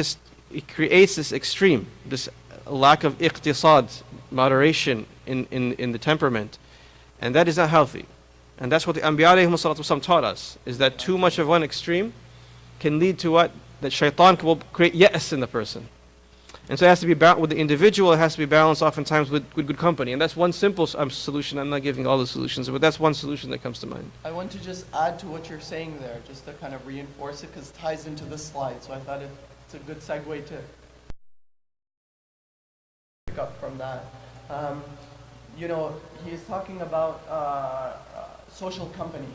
it creates this extreme, this lack of iqtisad, moderation in the temperament, and that is not healthy. And that's what the Anbiya alayhim salatu wasalam taught us, is that too much of one extreme can lead to that shaitan will create ya'as in the person. And so it has to be with the individual, it has to be balanced oftentimes with good company. And that's one simple solution. I'm not giving all the solutions, but that's one solution that comes to mind. I want to just add to what you're saying there, just to kind of reinforce it, because it ties into this slide. So I thought it's a good segue to pick up from that. He's talking about social company,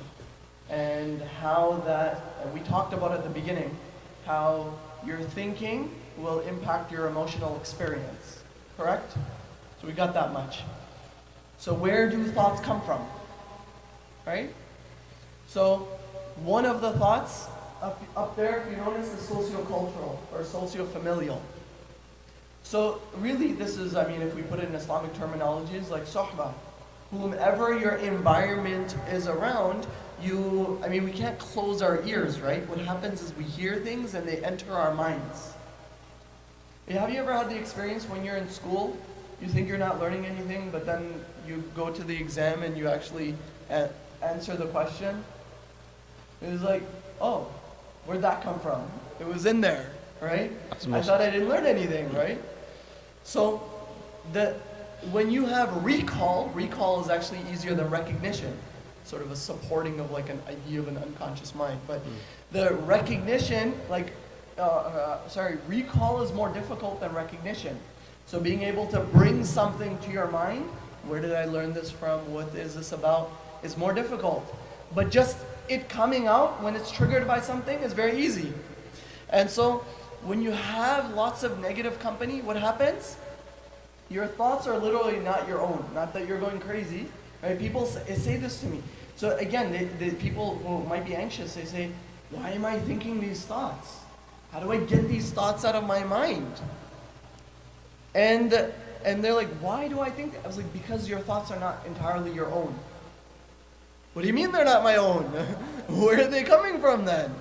and how that, and we talked about at the beginning, how your thinking will impact your emotional experience, correct? So we got that much. So where do thoughts come from, right? So one of the thoughts up there, if you notice, is sociocultural or socio-familial. So really this is, if we put it in Islamic terminology, is like sohbah. Whomever your environment is around, we can't close our ears, right? What happens is we hear things and they enter our minds. Yeah, have you ever had the experience when you're in school, you think you're not learning anything, but then you go to the exam and you actually answer the question? It was like, oh, where'd that come from? It was in there, right? I thought I didn't learn anything, right? So, when you have recall is actually easier than recognition. Sort of a supporting of like an idea of an unconscious mind. But the recognition, recall is more difficult than recognition. So being able to bring something to your mind, where did I learn this from? What is this about? Is more difficult. But just it coming out when it's triggered by something is very easy. And so when you have lots of negative company, what happens? Your thoughts are literally not your own. Not that you're going crazy. Right? People say this to me. So again, the people who might be anxious, they say, why am I thinking these thoughts? How do I get these thoughts out of my mind? And they're like, why do I think that? I was like, because your thoughts are not entirely your own. What do you mean they're not my own? Where are they coming from then?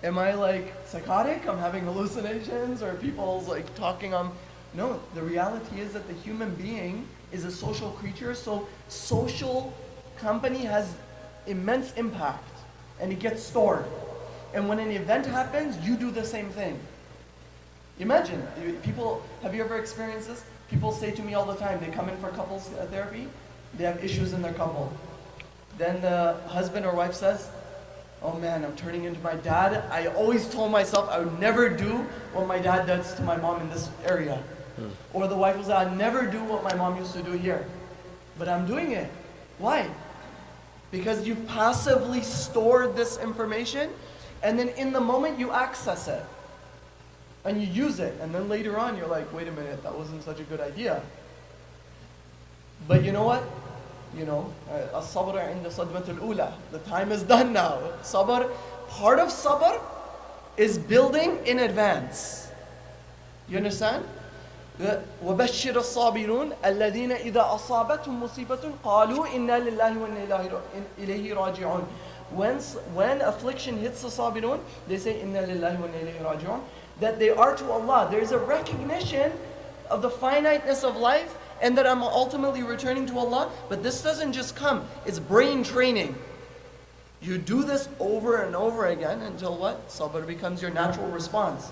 Am I like psychotic? I'm having hallucinations? Or people's like talking on... No, the reality is that the human being is a social creature, so social company has immense impact, and it gets stored. And when an event happens, you do the same thing. Imagine, people, have you ever experienced this? People say to me all the time, they come in for couples therapy, they have issues in their couple. Then the husband or wife says, oh man, I'm turning into my dad. I always told myself I would never do what my dad does to my mom in this area. Or the wife will say, I'd never do what my mom used to do here. But I'm doing it. Why? Because you've passively stored this information, and then in the moment you access it. And you use it, and then later on you're like, wait a minute, that wasn't such a good idea. But you know what? As-sabr inda sadmatul ula. The time is done now. Sabr, part of sabr is building in advance. You understand? وَبَشِّرَ الصَّابِرُونَ الَّذِينَ إِذَا أَصَابَتْهُمْ مُصِيبَةٌ قَالُوا إِنَّا لِلَّهِ وَإِنَّا إِلَيْهِ رَاجِعُونَ. When affliction hits the sabirun, they say إِنَّا لِلَّهِ وَإِنَّا إِلَيْهِ رَاجِعُونَ, that they are to Allah. There's a recognition of the finiteness of life and that I'm ultimately returning to Allah. But this doesn't just come. It's brain training. You do this over and over again until what? Sabr becomes your natural response.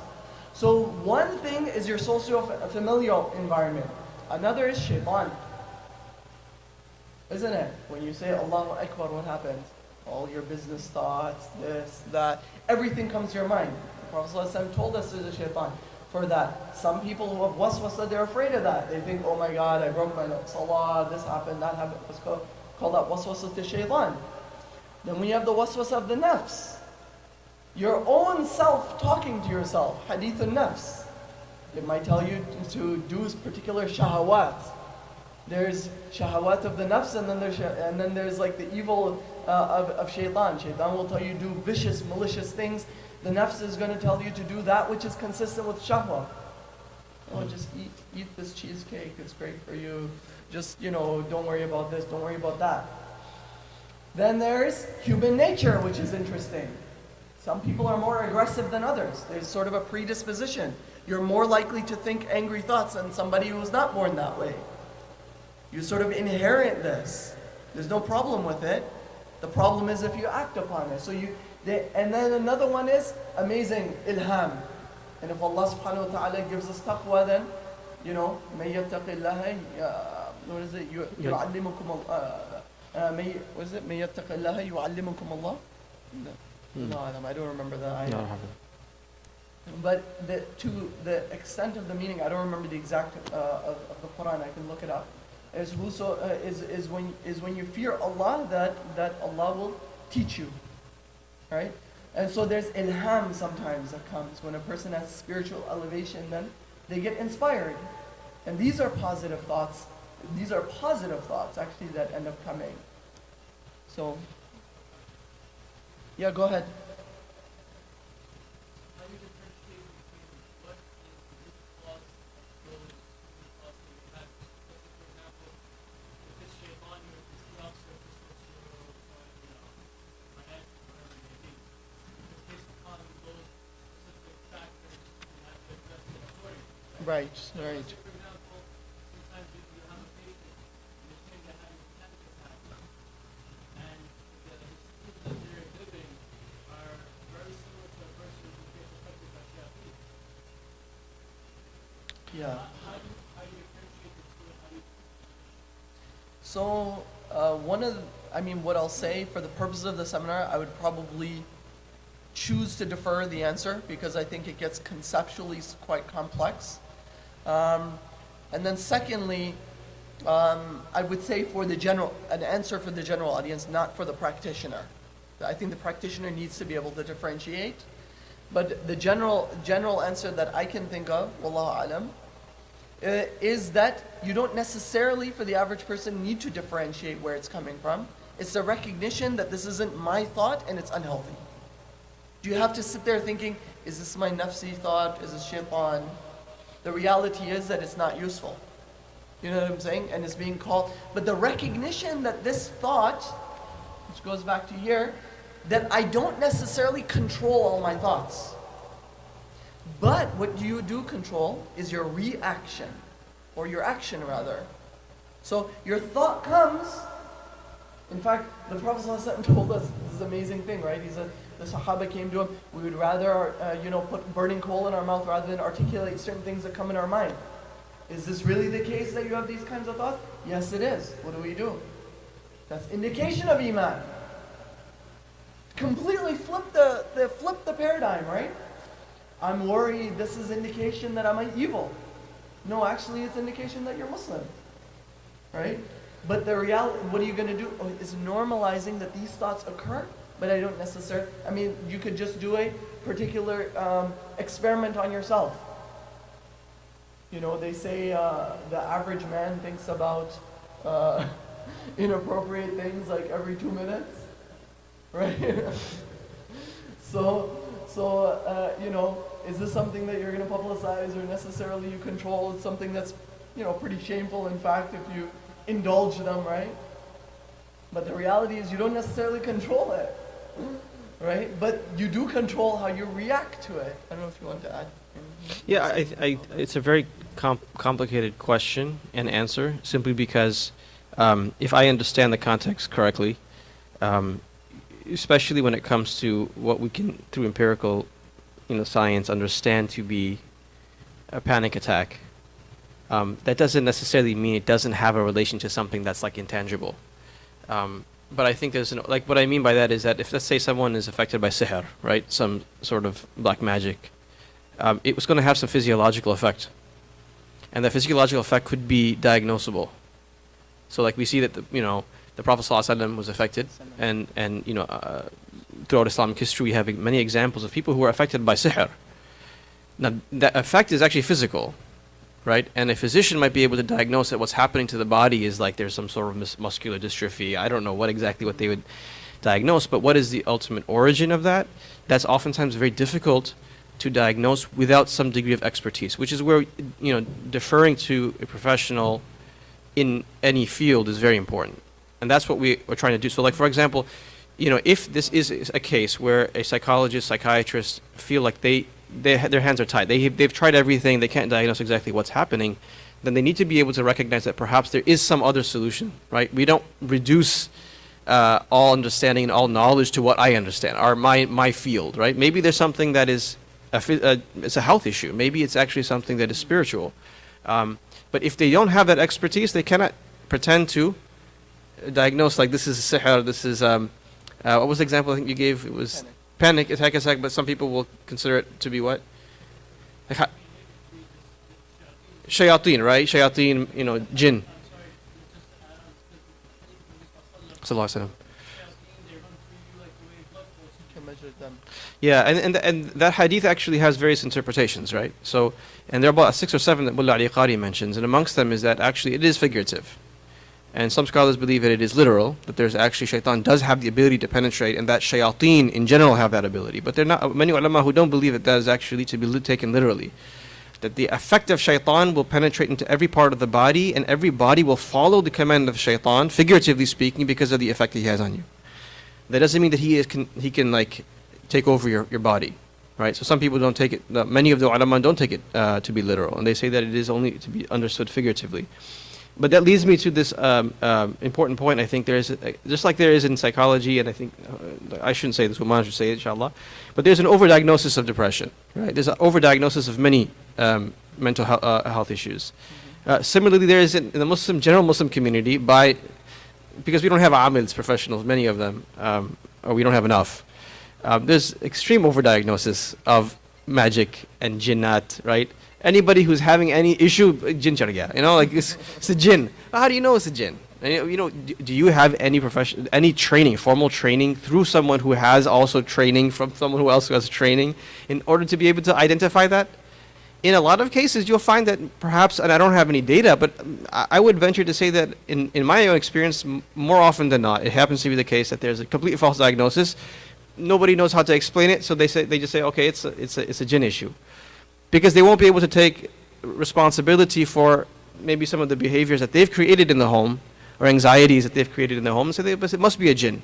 So one thing is your socio-familial environment. Another is shaitan. Isn't it? When you say Allahu Akbar, what happens? All your business thoughts, this, that, everything comes to your mind. The Prophet ﷺ told us there's a shaitan for that. Some people who have waswasa, they're afraid of that. They think, oh my God, I broke my salah, this happened, that happened. It's called that waswasa to shaitan. Then we have the waswasa of the nafs. Your own self talking to yourself, hadith al-nafs. It might tell you to do particular shahawat. There's shahawat of the nafs, and then there's like the evil of shaitan. Shaitan will tell you to do vicious, malicious things. The nafs is going to tell you to do that which is consistent with shahwa. Oh, just eat this cheesecake, it's great for you. Just, don't worry about this, don't worry about that. Then there's human nature, which is interesting. Some people are more aggressive than others. There's sort of a predisposition. You're more likely to think angry thoughts than somebody who was not born that way. You sort of inherit this. There's no problem with it. The problem is if you act upon it. And then another one is amazing ilham. And if Allah subhanahu wa ta'ala gives us taqwa, then, may yattaqillaha, what is it? Yu'allimukum Allah. What is it? May yattaqillaha yu'allimukum Allah? No, I don't remember that. But to the extent of the meaning, I don't remember the exact of the Quran. I can look it up. Is when you fear Allah, that Allah will teach you, right? And so there's ilham sometimes that comes when a person has spiritual elevation. Then they get inspired, and these are positive thoughts. These are positive thoughts actually that end up coming. So. Yeah, go ahead. How do you differentiate between what is the root cause of those thoughts that you have? Let's say, for example, if it's shaitan, you're the officer, if it's your, my head, whatever it may be. It's based upon those specific factors, you have to address it accordingly. Right, right. For example, sometimes you have a patient and they claim they're having a panic attack, and the symptoms that they're exhibiting are very similar to a person who gets affected by shayateen. Yeah. How do you differentiate the two? How do you So, what I'll say for the purposes of the seminar, I would probably choose to defer the answer because I think it gets conceptually quite complex. And then secondly, I would say an answer for the general audience, not for the practitioner. I think the practitioner needs to be able to differentiate. But the general answer that I can think of, wallahu alam, is that you don't necessarily, for the average person, need to differentiate where it's coming from. It's the recognition that this isn't my thought and it's unhealthy. Do you have to sit there thinking, is this my nafsi thought? Is this shaitan? The reality is that it's not useful. You know what I'm saying? And it's being called. But the recognition that this thought, which goes back to here, that I don't necessarily control all my thoughts. But what you do control is your reaction, or your action rather. So your thought comes. In fact, the Prophet ﷺ told us this amazing thing, right? He said, the Sahaba came to him, we would rather, put burning coal in our mouth rather than articulate certain things that come in our mind. Is this really the case that you have these kinds of thoughts? Yes, it is. What do we do? That's indication of Iman. Completely flip the paradigm, right? I'm worried, this is indication that I'm evil. No, actually it's indication that you're Muslim. Right? But the reality, what are you going to do? Is normalizing that these thoughts occur, but I don't necessarily, you could just do a particular experiment on yourself. You know, they say the average man thinks about inappropriate things like every 2 minutes. Right? So, is this something that you're going to publicize or necessarily you control? It's something that's, pretty shameful, in fact, if you indulge them, right? But the reality is you don't necessarily control it, right? But you do control how you react to it. I don't know if you want to add. Yeah, it's a very complicated question and answer, simply because if I understand the context correctly, especially when it comes to what we can, through empirical, science, understand to be a panic attack, that doesn't necessarily mean it doesn't have a relation to something that's like intangible. But I think there's what I mean by that is that if, let's say, someone is affected by sihr, right, some sort of black magic, it was going to have some physiological effect, and that physiological effect could be diagnosable. So, like we see that the Prophet ﷺ was affected, and throughout Islamic history we have many examples of people who are affected by sihr. Now, that effect is actually physical, right? And a physician might be able to diagnose that what's happening to the body is like there's some sort of muscular dystrophy. I don't know what they would diagnose, but what is the ultimate origin of that? That's oftentimes very difficult to diagnose without some degree of expertise, which is where deferring to a professional in any field is very important. And that's what we're trying to do. So, like, for example, if this is a case where a psychologist, psychiatrist feel like their hands are tied, they've tried everything, they can't diagnose exactly what's happening, then they need to be able to recognize that perhaps there is some other solution, right? We don't reduce all understanding and all knowledge to what I understand, or my field, right? Maybe there's something that is it's a health issue. Maybe it's actually something that is spiritual. But if they don't have that expertise, they cannot pretend to diagnose, like, this is sihr, this is what was the example I think you gave? It was panic attack, but some people will consider it to be what? Like, shayateen, right? Shayateen, jinn. Sallallahu Alaihi Wasallam. Can measure them. Yeah, and that hadith actually has various interpretations, right? So, and there are about 6 or 7 that Mullah Ali Qari mentions, and amongst them is that actually it is figurative. And some scholars believe that it is literal, that there's actually shaitan does have the ability to penetrate, and that shayateen in general have that ability. But there are not many ulama who don't believe that is actually to be taken literally. That the effect of shaitan will penetrate into every part of the body, and every body will follow the command of shaitan, figuratively speaking, because of the effect he has on you. That doesn't mean that he can like take over your body. right? So some people don't take it, many of the ulama don't take it to be literal, and they say that it is only to be understood figuratively. But that leads me to this important point. I think there is, just like there is in psychology, and I think, I shouldn't say this, Uman should say it, inshallah, but there's an overdiagnosis of depression, right? There's an overdiagnosis of many mental health issues. Similarly, there is in the general Muslim community, because we don't have amils, professionals, many of them, or we don't have enough, there's extreme overdiagnosis of magic and jinnat, right? Anybody who's having any issue, jinn char gaya, like it's a jinn. How do you know it's a jinn? And, do you have any training, formal training through someone who has also training from someone who else has training in order to be able to identify that? In a lot of cases, you'll find that perhaps, and I don't have any data, but I would venture to say that in my own experience, more often than not, it happens to be the case that there's a complete false diagnosis. Nobody knows how to explain it, so they just say, okay, it's a jinn issue. Because they won't be able to take responsibility for maybe some of the behaviors that they've created in the home or anxieties that they've created in the home. So it must be a jinn.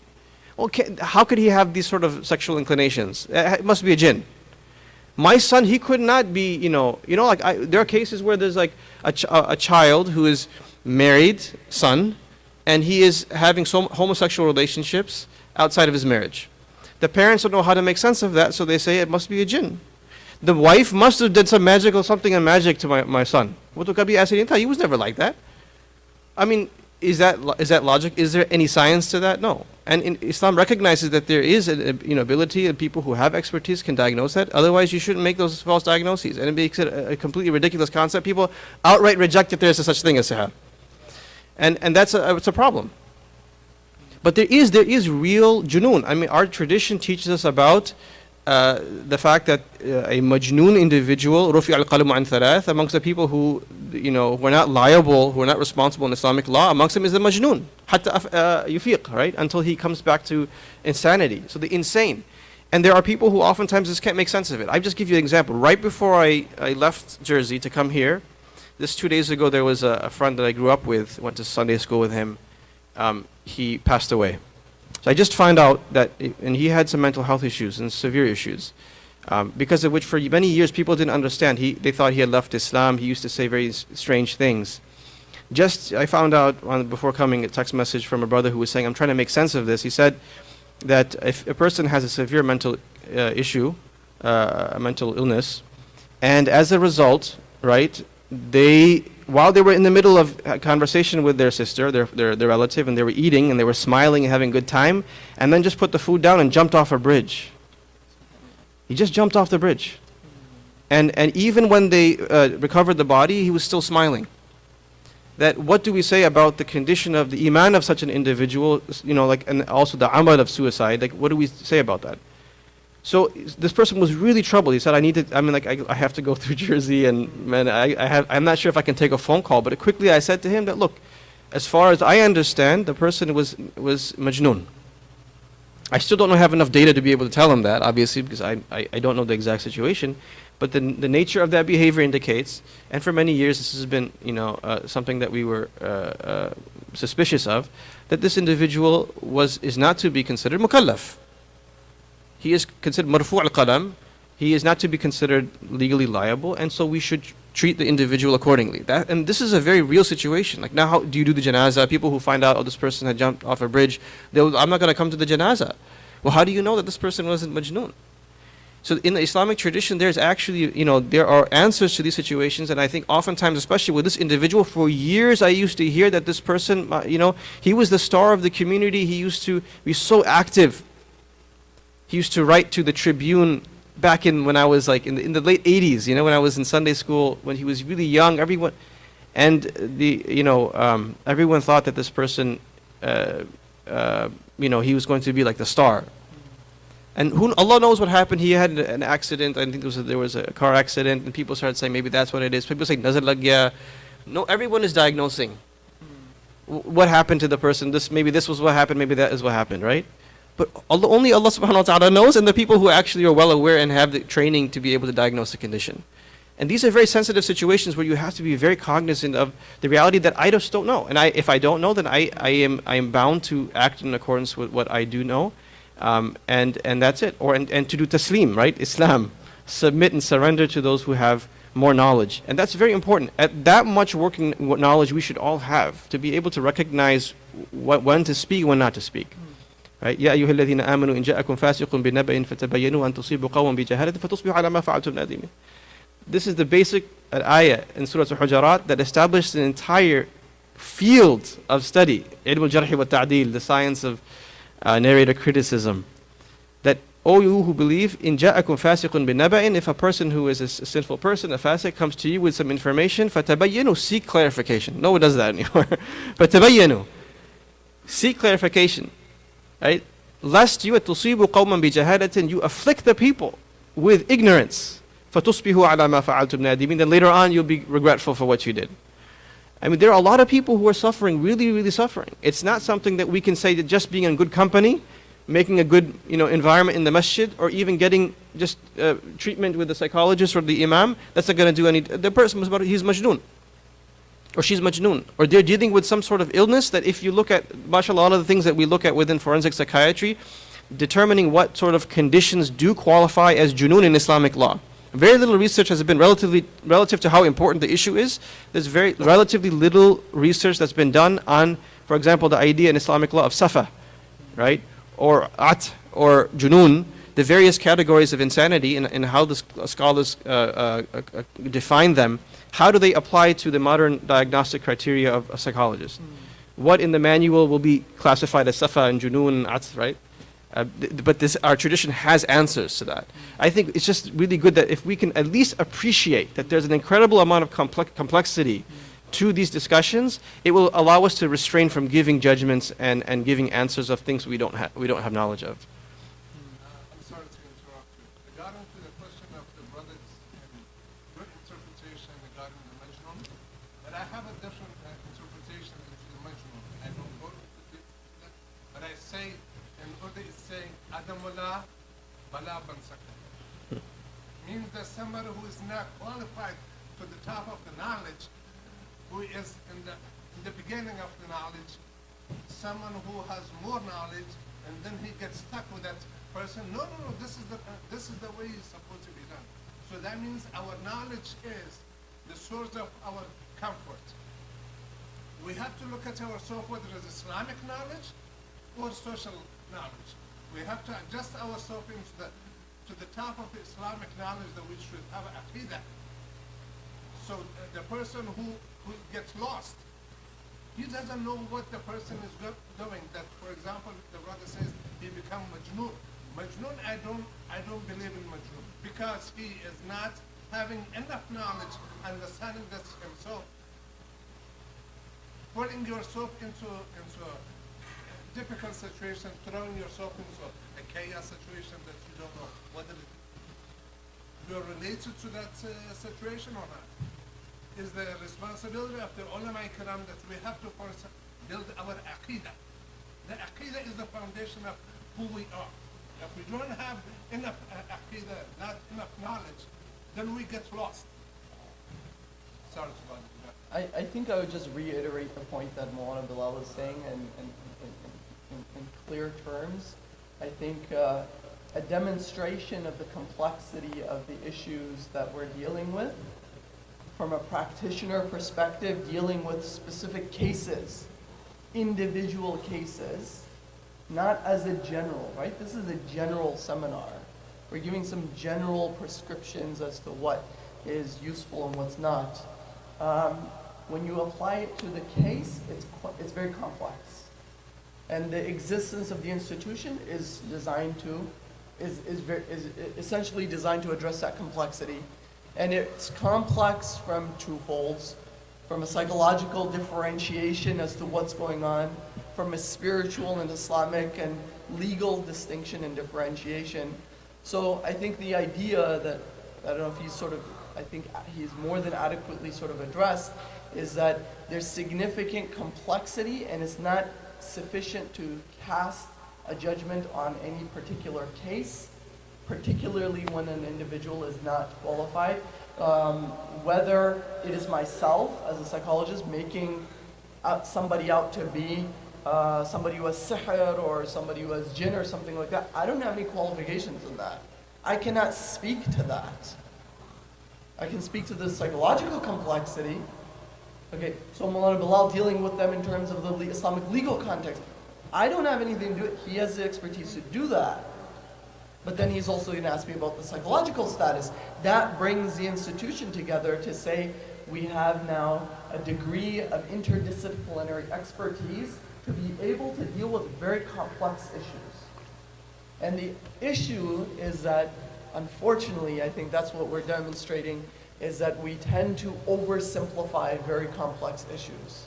Okay, how could he have these sort of sexual inclinations? It must be a jinn. My son, he could not be, there are cases where there's like a child who is married, son, and he is having some homosexual relationships outside of his marriage. The parents don't know how to make sense of that, so they say it must be a jinn. The wife must have done some magic and magic to my son. He was never like that. I mean, is that logic? Is there any science to that? No. And Islam recognizes that there is an ability, and people who have expertise can diagnose that. Otherwise, you shouldn't make those false diagnoses. And it makes it a completely ridiculous concept. People outright reject that there's a such thing as sihar. And it's a problem. But there is real junoon. I mean, our tradition teaches us about the fact that a majnoon individual, rufi al-qalamu an thalath, amongst the people who are not liable, who are not responsible in Islamic law, amongst them is the majnoon, hatta yufiq, right, until he comes back to insanity. So the insane. And there are people who oftentimes just can't make sense of it. I'll just give you an example. Right before I left Jersey to come here, this 2 days ago, there was a friend that I grew up with, went to Sunday school with him. He passed away. So I just found out that, and he had some mental health issues and severe issues, because of which for many years people didn't understand. They thought he had left Islam. He used to say very strange things. I found out before coming a text message from a brother who was saying, I'm trying to make sense of this. He said that if a person has a severe mental issue, a mental illness, and as a result, right, while they were in the middle of a conversation with their sister, their relative, and they were eating and they were smiling and having a good time, and then just put the food down and jumped off a bridge. He just jumped off the bridge. And even when they recovered the body, he was still smiling. That what do we say about the condition of the iman of such an individual, and also the amal of suicide? Like, what do we say about that? So this person was really troubled. He said, I have to go through Jersey, and man, I'm not sure if I can take a phone call. But quickly I said to him that, look, as far as I understand, the person was majnoon. I still don't have enough data to be able to tell him that, obviously, because I don't know the exact situation. But the nature of that behavior indicates, and for many years this has been something that we were suspicious of, that this individual is not to be considered mukallaf. He is considered marfu' al-qalam. He is not to be considered legally liable, and so we should treat the individual accordingly. And this is a very real situation. Like, now, how do you do the janazah? People who find out, this person had jumped off a bridge, I'm not going to come to the janazah. Well, how do you know that this person wasn't majnoon? So in the Islamic tradition, there's actually, there are answers to these situations, and I think oftentimes, especially with this individual, for years I used to hear that this person, he was the star of the community. He used to be so active. He used to write to the Tribune back when I was like in the late 80s, when I was in Sunday school, when he was really young. Everyone thought that this person, he was going to be like the star. And Allah knows what happened. He had an accident. I think there was a car accident, and people started saying maybe that's what it is. People say nazar lag gaya. No, everyone is diagnosing what happened to the person. Maybe this was what happened. Maybe that is what happened, right? But only Allah subhanahu wa ta'ala knows, and the people who actually are well aware and have the training to be able to diagnose the condition. And these are very sensitive situations where you have to be very cognizant of the reality that I just don't know. And if I don't know, then I am bound to act in accordance with what I do know. And that's it. And to do taslim, right? Islam. submit and surrender to those who have more knowledge. And that's very important. At that much working knowledge we should all have to be able to recognize when to speak, when not to speak. Right? يا أيها الذين آمنوا إن جاءكم فاسق بنبأ فتبينوا أن تصيبوا قوما بجهالة فتصبحوا على ما فعلتم نادمين. This is the basic ayah in Surah Al-Hujarat that established an entire field of study, علم الجرح والتعديل, the science of narrator criticism. That, O you who believe, in جاءكم فاسق بنبأ, if a person who is a sinful person, a fasiq, comes to you with some information, فتبينوا, seek clarification. No one does that anymore. فتبينوا, seek clarification. Right? Lest you تصيبوا قوما بجهالة, you afflict the people with ignorance. فتصبحوا على ما فعلتم نادمين, then later on you'll be regretful for what you did. I mean, there are a lot of people who are suffering, really, really suffering. It's not something that we can say that just being in good company, making a good environment in the masjid, or even getting just treatment with the psychologist or the imam, that's not going to do any. The person was he's majnoon, or she's majnoon, or they're dealing with some sort of illness that if you look at, mashallah, all of the things that we look at within forensic psychiatry, determining what sort of conditions do qualify as junoon in Islamic law. Very little research has been relative to how important the issue is. There's very relatively little research that's been done on, for example, the idea in Islamic law of safa, right? Or at, or junoon, the various categories of insanity and how the scholars define them. How do they apply to the modern diagnostic criteria of a psychologist? What in the manual will be classified as safa and junoon and at, right? But our tradition has answers to that. I think it's just really good that if we can at least appreciate that there's an incredible amount of complexity to these discussions, it will allow us to restrain from giving judgments and giving answers of things we don't have knowledge of. I'm sorry to interrupt you. Regarding to the question of the brothers and your interpretation regarding the Majnun, but I have a different interpretation into the Majnun. I don't go to that, but I say, in order is saying, Adamullah Bala Bansaka. Means that somebody who is not qualified to the top of the knowledge, who is in the beginning of the knowledge, someone who has more knowledge, and then he gets stuck with that person. No, this is the way it's supposed to be done. So that means our knowledge is the source of our comfort. We have to look at ourselves whether it's Islamic knowledge or social knowledge. We have to adjust ourselves to the top of the Islamic knowledge that we should have aqidah. So the person who gets lost, he doesn't know what the person is doing. That, for example, the brother says he become majnoon. Majnoon, I don't believe in majnoon because he is not having enough knowledge, understanding that himself, putting yourself into a difficult situation, throwing yourself into a chaos situation that you don't know whether you're related to that situation or not. Is the responsibility of the ulama kiram that we have to first build our aqidah. The aqidah is the foundation of who we are. If we don't have enough aqidah, not enough knowledge, then we get lost. Sorry to bother you. I think I would just reiterate the point that Maulana Bilal was saying in clear terms. I think a demonstration of the complexity of the issues that we're dealing with from a practitioner perspective, dealing with specific cases, individual cases, not as a general, right? This is a general seminar. We're giving some general prescriptions as to what is useful and what's not. When you apply it to the case, it's very complex. And the existence of the institution is essentially designed to address that complexity. And it's complex from two folds, from a psychological differentiation as to what's going on, from a spiritual and Islamic and legal distinction and differentiation. So I think the idea that, I don't know if I think he's more than adequately sort of addressed, is that there's significant complexity and it's not sufficient to cast a judgment on any particular case, particularly when an individual is not qualified. Whether it is myself as a psychologist making somebody out to be somebody who has sihr or somebody who has jinn or something like that, I don't have any qualifications in that. I cannot speak to that. I can speak to the psychological complexity. Okay, so Maulana Bilal dealing with them in terms of the Islamic legal context. I don't have anything to do it. He has the expertise to do that. But then he's also going to ask me about the psychological status. That brings the institution together to say we have now a degree of interdisciplinary expertise to be able to deal with very complex issues. And the issue is that, unfortunately, I think that's what we're demonstrating, is that we tend to oversimplify very complex issues.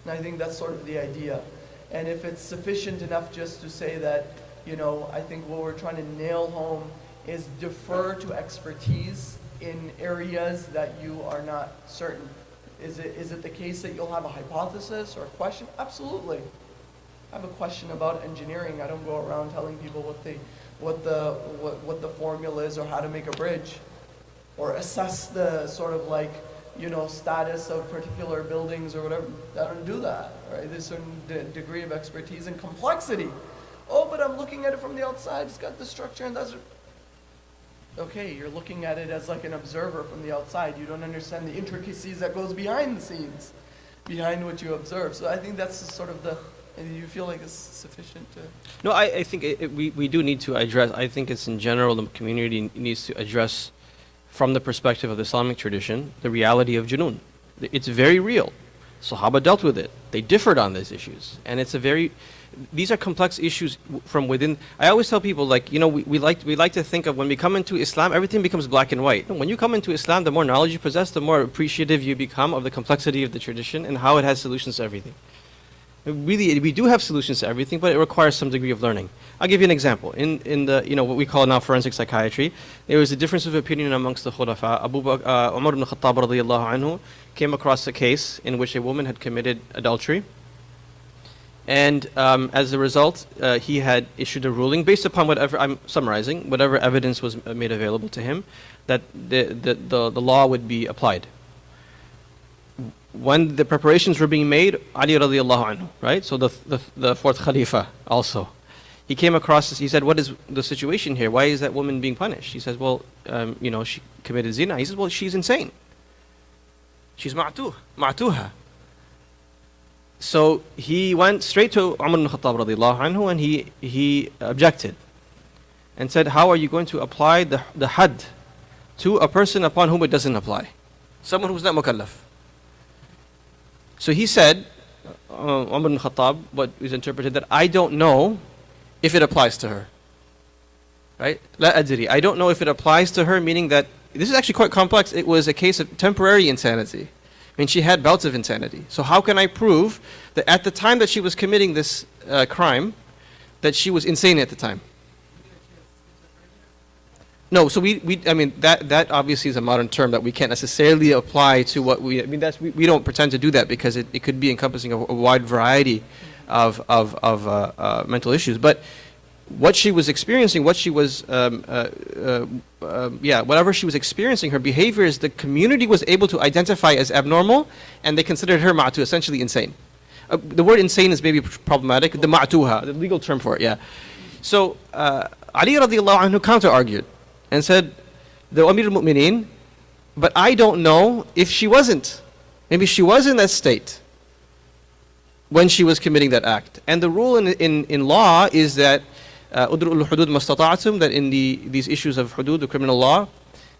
And I think that's sort of the idea. And if it's sufficient enough just to say that, I think what we're trying to nail home is defer to expertise in areas that you are not certain. Is it the case that you'll have a hypothesis or a question? Absolutely. I have a question about engineering. I don't go around telling people what the formula is or how to make a bridge, or assess the sort of status of particular buildings or whatever. I don't do that, right? There's a certain degree of expertise and complexity. Oh, but I'm looking at it from the outside. It's got the structure and that's. Okay, you're looking at it as like an observer from the outside. You don't understand the intricacies that goes behind the scenes, behind what you observe. So I think that's sort of and you feel like it's sufficient to. No, I think we do need to address, I think it's in general, the community needs to address from the perspective of the Islamic tradition, the reality of Junoon. It's very real. Sahaba dealt with it. They differed on these issues. And these are complex issues from within. I always tell people, we like to think of when we come into Islam, everything becomes black and white. No, when you come into Islam, the more knowledge you possess, the more appreciative you become of the complexity of the tradition and how it has solutions to everything. Really, we do have solutions to everything, but it requires some degree of learning. I'll give you an example. In the, what we call now forensic psychiatry, there was a difference of opinion amongst the Khulafa. Umar ibn Khattab radiyallahu anhu came across a case in which a woman had committed adultery. And as a result, he had issued a ruling based upon whatever, I'm summarizing, whatever evidence was made available to him, that the law would be applied. When the preparations were being made, Ali radiallahu anhu, right? So the fourth Khalifa also. He came across this, he said, what is the situation here? Why is that woman being punished? He says, well, she committed zina. He says, well, she's insane. She's ma'tuha. So he went straight to Umar ibn Khattab radiallahu anhu and he objected and said, how are you going to apply the had to a person upon whom it doesn't apply? Someone who's not mukallaf. So he said, Umar ibn Khattab, what is interpreted that I don't know if it applies to her. Right? La adri. I don't know if it applies to her, meaning that this is actually quite complex. It was a case of temporary insanity. I mean, she had bouts of insanity. So how can I prove that at the time that she was committing this crime, that she was insane at the time? No, so I mean, that obviously is a modern term that we can't necessarily apply to what we don't pretend to do that because it could be encompassing a wide variety of mental issues. But what she was experiencing, whatever she was experiencing, her behaviors, the community was able to identify as abnormal, and they considered her ma'tu, essentially insane. The word insane is maybe problematic. The ma'tuha, the legal term for it, yeah. So Ali radiallahu anhu counter-argued and said, the Amir al-Mu'mineen, but I don't know if she wasn't. Maybe she was in that state when she was committing that act. And the rule in law is that udru'ul hudud mastata'atum, that in these issues of hudud, the criminal law,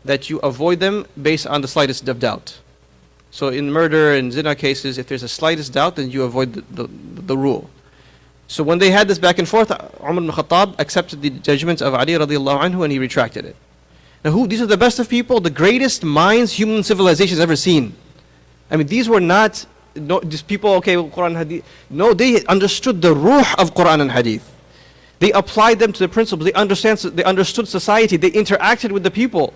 that you avoid them based on the slightest of doubt. So in murder and zina cases, if there's a slightest doubt, then you avoid the rule. So when they had this back and forth, Umar ibn Khattab accepted the judgment of Ali radiallahu anhu and he retracted it. Now these are the best of people, the greatest minds human civilization has ever seen. I mean, these were not just people, okay, Quran and Hadith. No, they understood the ruh of Quran and Hadith. They applied them to the principles. They understood society. They interacted with the people.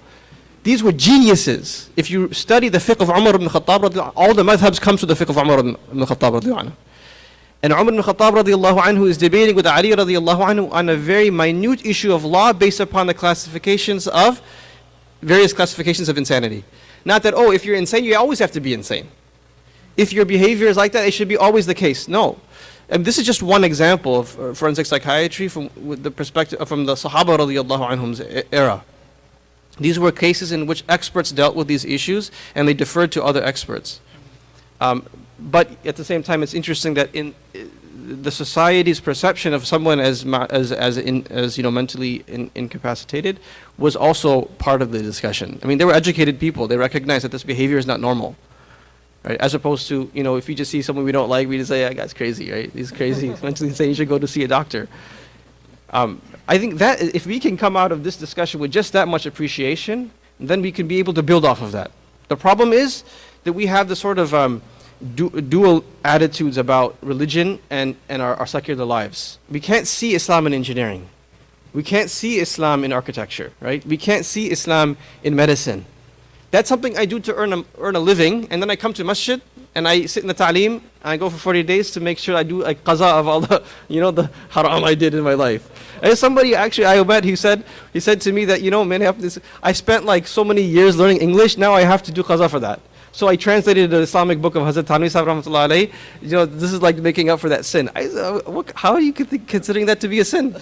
These were geniuses. If you study the fiqh of Umar ibn Khattab, all the madhabs comes to the fiqh of Umar ibn Khattab. And Umar ibn Khattab radiallahu anhu is debating with Ali radiallahu anhu on a very minute issue of law based upon the various classifications of insanity. Not that, if you're insane, you always have to be insane. If your behavior is like that, it should be always the case. No. And this is just one example of forensic psychiatry from the perspective from the Sahaba radiallahu anhum's era. These were cases in which experts dealt with these issues and they deferred to other experts. But at the same time, it's interesting that in the society's perception of someone as mentally incapacitated was also part of the discussion. I mean, they were educated people. They recognized that this behavior is not normal, right? As opposed to, if you just see someone we don't like, we just say, that guy's crazy, right? He's crazy. He's mentally insane. You should go to see a doctor. I think that if we can come out of this discussion with just that much appreciation, then we can be able to build off of that. The problem is that we have the sort of dual attitudes about religion and our secular lives. We can't see Islam in engineering. We can't see Islam in architecture, right? We can't see Islam in medicine. That's something I do to earn a living, and then I come to masjid and I sit in the ta'aleem and I go for 40 days to make sure I do a qaza of all the, the haram I did in my life. And somebody actually I met, he said to me that, man, I spent like so many years learning English, now I have to do qaza for that. So I translated the Islamic book of Hazrat Thanwi Sahib rahmatullah alayhi. This is like making up for that sin. How are you considering that to be a sin?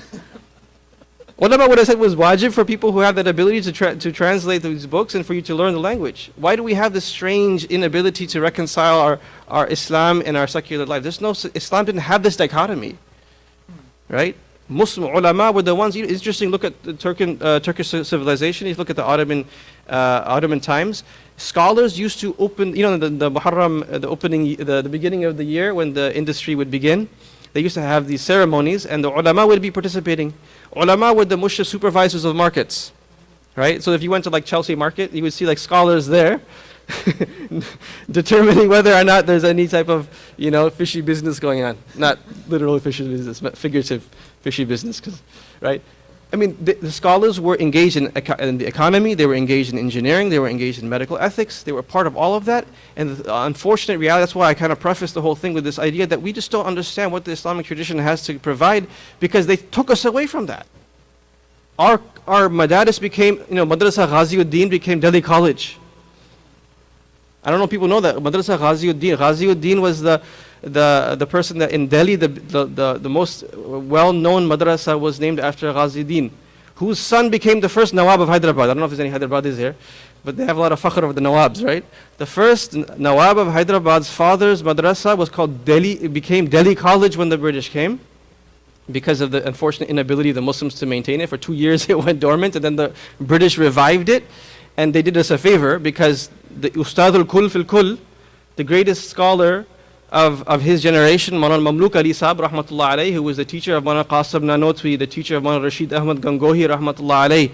What about what I said was wajib for people who have that ability to translate these books and for you to learn the language? Why do we have this strange inability to reconcile our Islam and our secular life? Islam didn't have this dichotomy, right? Muslim ulama were the ones. It's interesting. Look at the Turkish civilization. If you look at the Ottoman times, scholars used to open. The Muharram, the beginning of the year when the industry would begin. They used to have these ceremonies, and the ulama would be participating. Ulama were the mushah supervisors of markets, right? So if you went to like Chelsea Market, you would see like scholars there determining whether or not there's any type of, fishy business going on. Not literal fishy business, but figurative fishy business, right? I mean, the scholars were engaged in the economy, they were engaged in engineering, they were engaged in medical ethics, they were part of all of that. And the unfortunate reality, that's why I kind of prefaced the whole thing with this idea that we just don't understand what the Islamic tradition has to provide because they took us away from that. Our madaris became, Madrasa Ghaziuddin became Delhi College. I don't know if people know that. Madrasa Ghaziuddin. Ghaziuddin was the person that in Delhi, the most well-known madrasa was named after Ghaziuddin, whose son became the first Nawab of Hyderabad. I don't know if there's any Hyderabadis here, but they have a lot of fakhr of the Nawabs, right? The first Nawab of Hyderabad's father's madrasa was called Delhi. It became Delhi College when the British came, because of the unfortunate inability of the Muslims to maintain it. For 2 years it went dormant, and then the British revived it, and they did us a favor because the Ustad al-Kul fil-Kul, the greatest scholar of his generation, Maulana Mamluk Ali Sahib rahmatullah alayhi, who was the teacher of Maulana Qasim Nanotwi, the teacher of Maulana Rashid Ahmad Gangohi rahmatullah alayhi,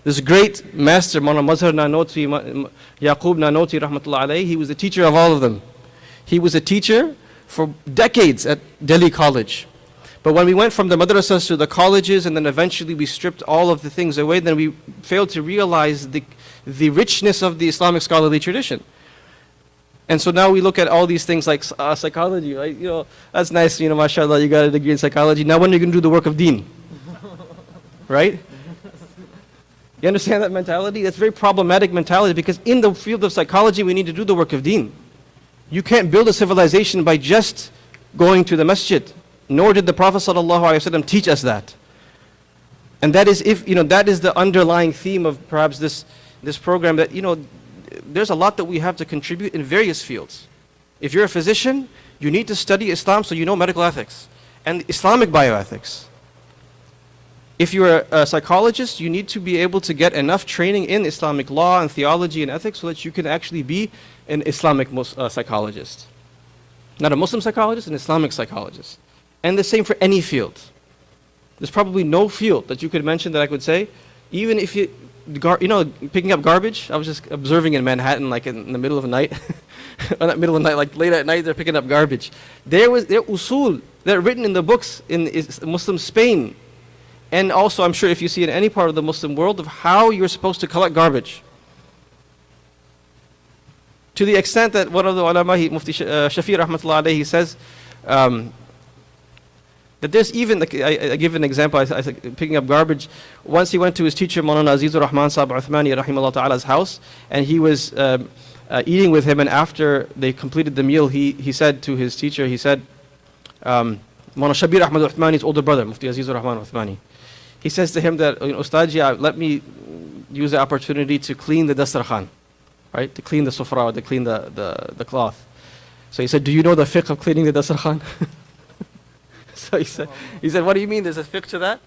this great master, Maulana Mazhar Nanotwi, Yaqub Nanotwi rahmatullah alayhi, he was the teacher of all of them. He was a teacher for decades at Delhi College. But when we went from the madrasas to the colleges, and then eventually we stripped all of the things away, then we failed to realize the richness of the Islamic scholarly tradition. And so now we look at all these things like psychology, right? That's nice, mashallah, you got a degree in psychology. Now when are you going to do the work of deen? Right? You understand that mentality? That's a very problematic mentality, because in the field of psychology, we need to do the work of deen. You can't build a civilization by just going to the masjid. Nor did the Prophet ﷺ teach us that. And that is that is the underlying theme of perhaps this program, that there's a lot that we have to contribute in various fields. If you're a physician, you need to study Islam so you know medical ethics and Islamic bioethics. If you're a psychologist, you need to be able to get enough training in Islamic law and theology and ethics so that you can actually be an Islamic psychologist. Not a Muslim psychologist, an Islamic psychologist. And the same for any field. There's probably no field that you could mention that I could say, even if picking up garbage. I was just observing in Manhattan, like in the middle of the night, or not middle of the night, like late at night, they're picking up garbage. There usul that are written in the books in Muslim Spain, and also I'm sure if you see in any part of the Muslim world, of how you're supposed to collect garbage. To the extent that one of the ulama, Mufti Shafi rahmatullah alayhi, he says that there's even, I give an example, I picking up garbage. Once he went to his teacher, Maulana Azizur Rahman Sahib Uthmani rahimahullah ta'ala's house, and he was eating with him, and after they completed the meal, he said to his teacher, he said, Maulana Shabir Ahmad Uthmani's older brother, Mufti Azizur Rahman Uthmani, he says to him that, Ustadji, let me use the opportunity to clean the dastarkhan, right? To clean the sufra, to clean the cloth. So he said, do you know the fiqh of cleaning the dastarkhan? So he said, what do you mean there's a fiqh to that?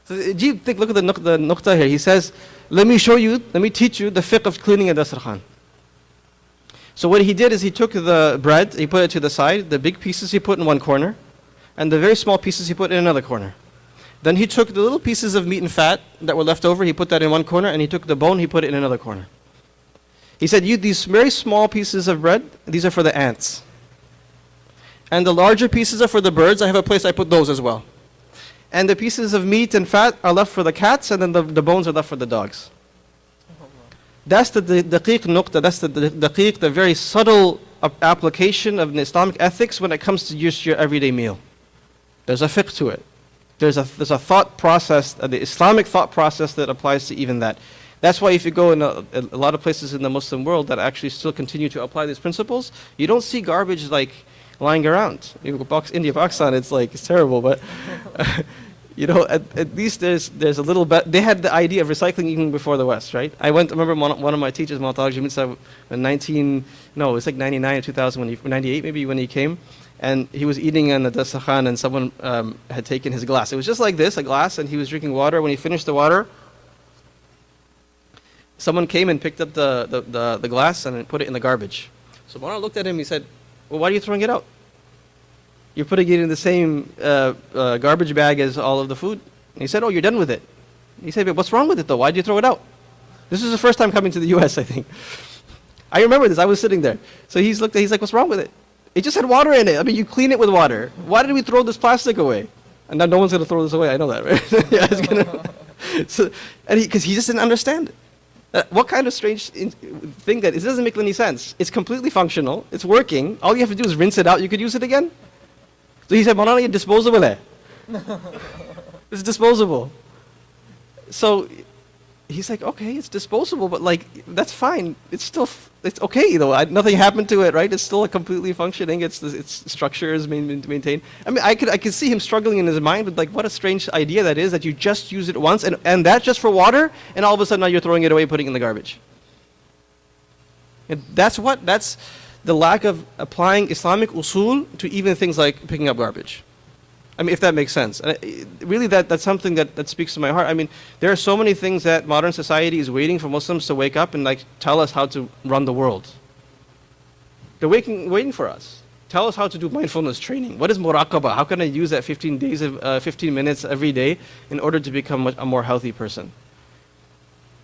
So Ajib, look at the nuqta here. He says, let me teach you the fiqh of cleaning a dastarkhan. So what he did is he took the bread, he put it to the side, the big pieces he put in one corner, and the very small pieces he put in another corner. Then he took the little pieces of meat and fat that were left over, he put that in one corner, and he took the bone, he put it in another corner. He said, these very small pieces of bread, these are for the ants. And the larger pieces are for the birds. I have a place I put those as well. And the pieces of meat and fat are left for the cats, and then the bones are left for the dogs. That's the daqiq nuqta, that's the daqiq, the very subtle application of Islamic ethics when it comes to just your everyday meal. There's a fiqh to it. There's a thought process, the Islamic thought process that applies to even that. That's why if you go in a lot of places in the Muslim world that actually still continue to apply these principles, you don't see garbage like lying around. You go India, Pakistan, it's terrible, but at least there's a little bit. They had the idea of recycling even before the West, right? I remember one of my teachers, Maulana Jamil Sahib, in it's like 99 or 2000, 98 maybe when he came, and he was eating on the dastakhan, and someone had taken his glass. It was just like this, a glass, and he was drinking water. When he finished the water, someone came and picked up the glass and put it in the garbage. So Maulana looked at him, he said, well, why are you throwing it out? You're putting it in the same garbage bag as all of the food. And he said, oh, you're done with it. He said, but what's wrong with it though? Why did you throw it out? This is the first time coming to the US, I think. I remember this, I was sitting there. So he's like, what's wrong with it? It just had water in it. I mean, you clean it with water. Why did we throw this plastic away? And now no one's going to throw this away, I know that, right? Yeah, it's gonna because he just didn't understand it. What kind of strange thing that it doesn't make any sense. It's completely functional. It's working. All you have to do is rinse it out. You could use it again. So he said, Maulana, you're disposable. It's disposable. So he's like, okay, it's disposable, but that's fine. It's okay though. Nothing happened to it, right? It's still completely functioning. Its structure is maintained. I mean, I could see him struggling in his mind with what a strange idea that is, that you just use it once and that's just for water, and all of a sudden now you're throwing it away, putting it in the garbage. And that's the lack of applying Islamic usul to even things like picking up garbage. I mean, if that makes sense. And really, that's something that speaks to my heart. I mean, there are so many things that modern society is waiting for Muslims to wake up and tell us how to run the world. They're waiting for us. Tell us how to do mindfulness training. What is muraqabah? How can I use that 15 minutes every day in order to become a more healthy person?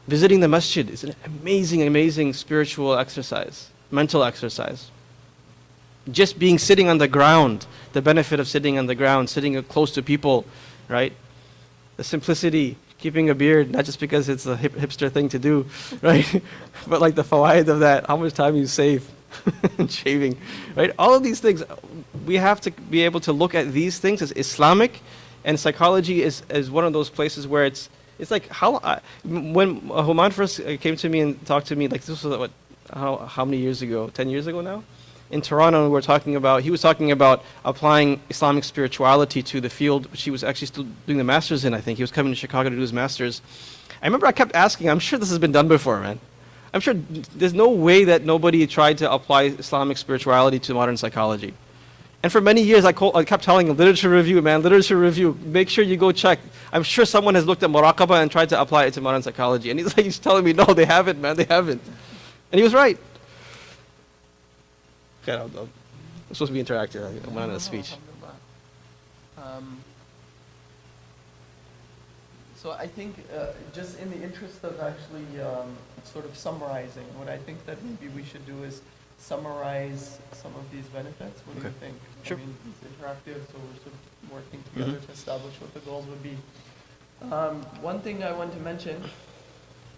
Visiting the masjid is an amazing, amazing spiritual exercise, mental exercise. Just sitting on the ground, the benefit of sitting on the ground, sitting close to people, right? The simplicity, keeping a beard, not just because it's a hipster thing to do, right? But the fawaid of that, how much time you save shaving, right? All of these things, we have to be able to look at these things as Islamic, and psychology is one of those places where it's like when Human first came to me and talked to me, this was how many years ago? 10 years ago now? In Toronto, he was talking about applying Islamic spirituality to the field, which he was actually still doing the master's in, I think. He was coming to Chicago to do his master's. I remember I kept asking, I'm sure this has been done before, man. I'm sure there's no way that nobody tried to apply Islamic spirituality to modern psychology. And for many years, I kept telling him, literature review, man, literature review. Make sure you go check. I'm sure someone has looked at muraqabah and tried to apply it to modern psychology. And he's telling me, no, they haven't, man, they haven't. And he was right. Okay, I'm supposed to be interactive. I'm not in a speech. So I think just in the interest of actually sort of summarizing, what I think that maybe we should do is summarize some of these benefits. What do you think? Sure. I mean, it's interactive, so we're sort of working together to establish what the goals would be. One thing I want to mention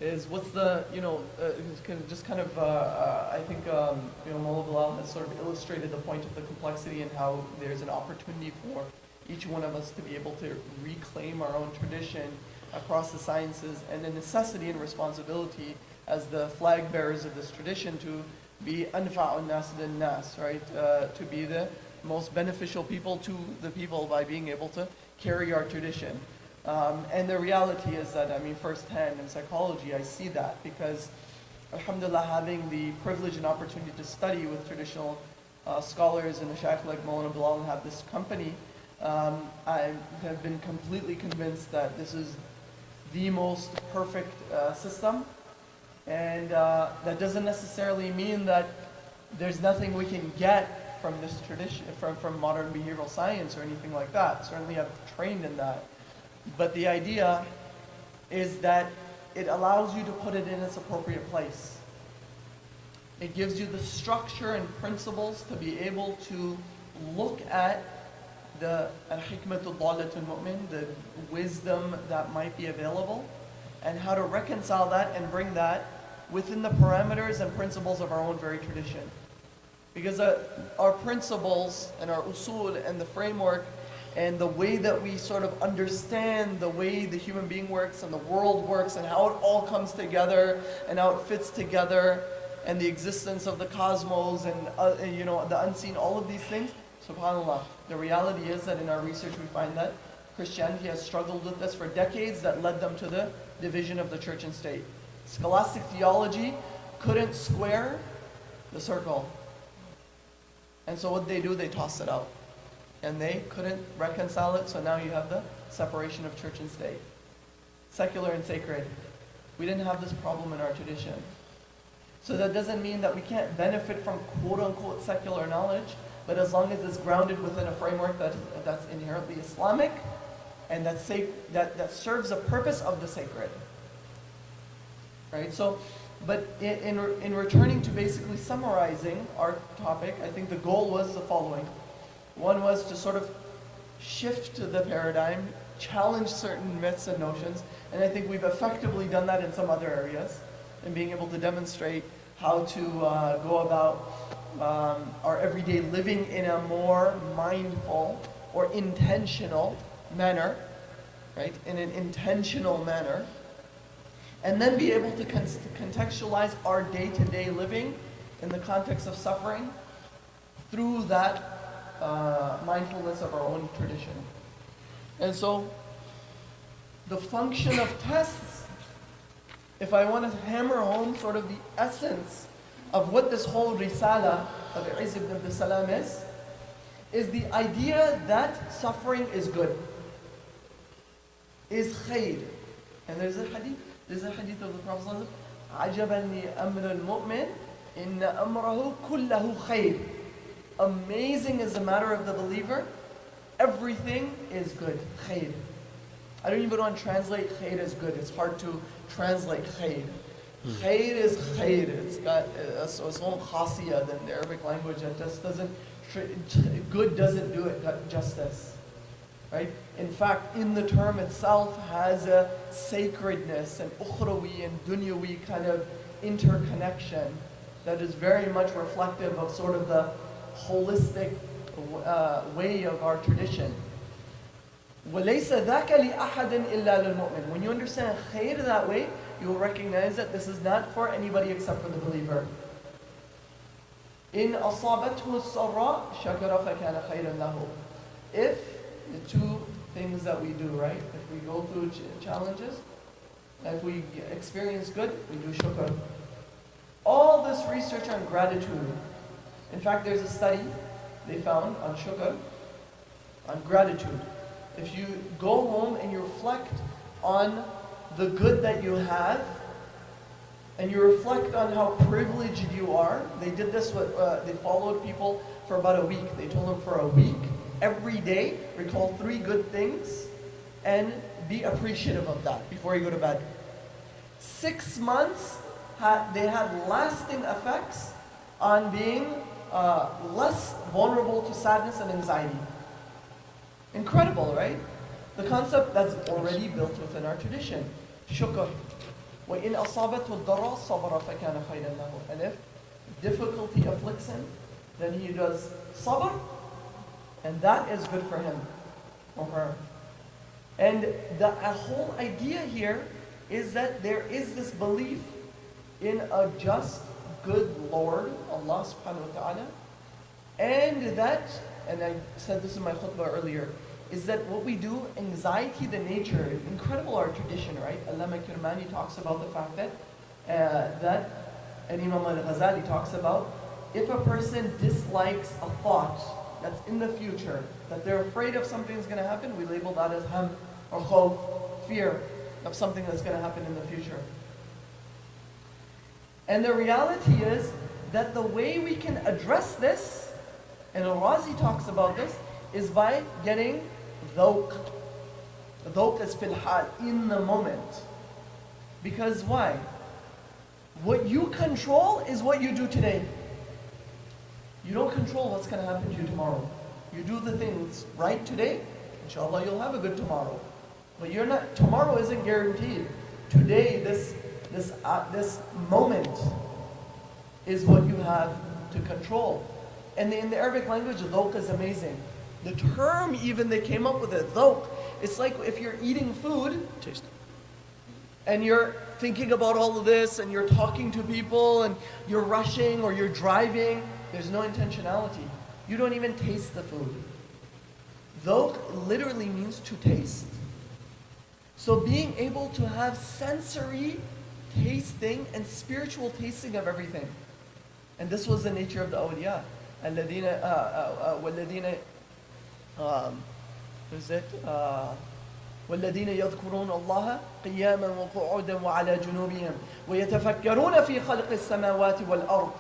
is what's the, I think, Mullah Bilal has sort of illustrated the point of the complexity and how there's an opportunity for each one of us to be able to reclaim our own tradition across the sciences, and the necessity and responsibility as the flag bearers of this tradition to be anfa'un nas lin nas, right? To be the most beneficial people to the people by being able to carry our tradition. And the reality is that, I mean, firsthand in psychology, I see that because, alhamdulillah, having the privilege and opportunity to study with traditional scholars and a shaykh like Maulana Bilal and have this company, I have been completely convinced that this is the most perfect system. And that doesn't necessarily mean that there's nothing we can get from this tradition, from modern behavioral science or anything like that. Certainly I've trained in that. But the idea is that it allows you to put it in its appropriate place. It gives you the structure and principles to be able to look at the al-hikmatu dalatul mu'min, the wisdom that might be available, and how to reconcile that and bring that within the parameters and principles of our own very tradition. Because our principles and our usul and the framework and the way that we sort of understand the way the human being works and the world works and how it all comes together and how it fits together and the existence of the cosmos and the unseen, all of these things, subhanAllah. The reality is that in our research we find that Christianity has struggled with this for decades that led them to the division of the church and state. Scholastic theology couldn't square the circle. And so what they do, they toss it out. And they couldn't reconcile it, so now you have the separation of church and state. Secular and sacred. We didn't have this problem in our tradition. So that doesn't mean that we can't benefit from quote-unquote secular knowledge, but as long as it's grounded within a framework that's inherently Islamic and that serves the purpose of the sacred. Right? So, but in returning to basically summarizing our topic, I think the goal was the following. One was to sort of shift the paradigm, challenge certain myths and notions, and I think we've effectively done that in some other areas, in being able to demonstrate how to go about our everyday living in a more mindful or intentional manner, right? In an intentional manner, and then be able to contextualize our day-to-day living in the context of suffering through that mindfulness of our own tradition. And so, the function of tests, if I want to hammer home sort of the essence of what this whole risala of Izz ibn Abd Salam is the idea that suffering is good, is khair. And there's a hadith of the Prophet عَجَبًا لِأَمْرِ الْمُؤْمِنِ إِنَّ أَمْرَهُ كُلَّهُ خَيْرٌ. Amazing is the matter of the believer. Everything is good. Khair. I don't even want to translate khair as good. It's hard to translate khair. Khair is khair. It's got its own khasiyah than the Arabic language. That just doesn't, good doesn't do it justice. Right? In fact, in the term itself has a sacredness and ukhrawi and dunyawi kind of interconnection that is very much reflective of sort of the holistic way of our tradition. وَلَيْسَ ذَاكَ لِأَحَدٍ إِلَّا لِلْمُؤْمِنِ. When you understand khair that way, you will recognize that this is not for anybody except for the believer. إِنْ أَصَابَتْهُ السَّرَّاءُ شَكَرَ فَكَانَ خَيْرًا لَهُ. If the two things that we do, right? If we go through challenges, if we experience good, we do shukr. All this research on gratitude. In fact, there's a study they found on shukr, on gratitude. If you go home and you reflect on the good that you have, and you reflect on how privileged you are, they did this with, they followed people for about a week. They told them for a week, every day, recall 3 good things, and be appreciative of that before you go to bed. 6 months, they had lasting effects on being less vulnerable to sadness and anxiety. Incredible, right? The concept that's already built within our tradition. Shukr. وَإِنْ أَصَابَتْهُ الضَّرَّاءُ صَبَرَ فَكَانَ خَيْرًا لَهُ. And if difficulty afflicts him, then he does sabr, and that is good for him or her. And the whole idea here is that there is this belief in a just, good Lord, Allah subhanahu wa ta'ala, and that, and I said this in my khutbah earlier, is that what we do, anxiety, the nature, incredible our tradition, right? Allama Kirmani talks about the fact that and Imam al-Ghazali talks about, if a person dislikes a thought that's in the future, that they're afraid of something is going to happen, we label that as ham or khawf, fear of something that's going to happen in the future. And the reality is that the way we can address this, and Al-Razi talks about this, is by getting dhawq. Dhawq is fil hal, in the moment. Because why? What you control is what you do today. You don't control what's going to happen to you tomorrow. You do the things right today, inshallah you'll have a good tomorrow. But you're not, tomorrow isn't guaranteed. Today, this moment is what you have to control. And in the Arabic language, dhawq is amazing. The term even they came up with it, dhawq, it's like if you're eating food, Taste. and you're thinking about all of this, and you're talking to people, and you're rushing or you're driving, there's no intentionality. You don't even taste the food. Dhawq literally means to taste. So being able to have sensory tasting and spiritual tasting of everything. And this was the nature of the awliya. وَالَّذِينَ what is it? والذين يذكرون الله قياما وقعودا وعلى جنوبهم ويتفكرون في خلق السماوات والأرض.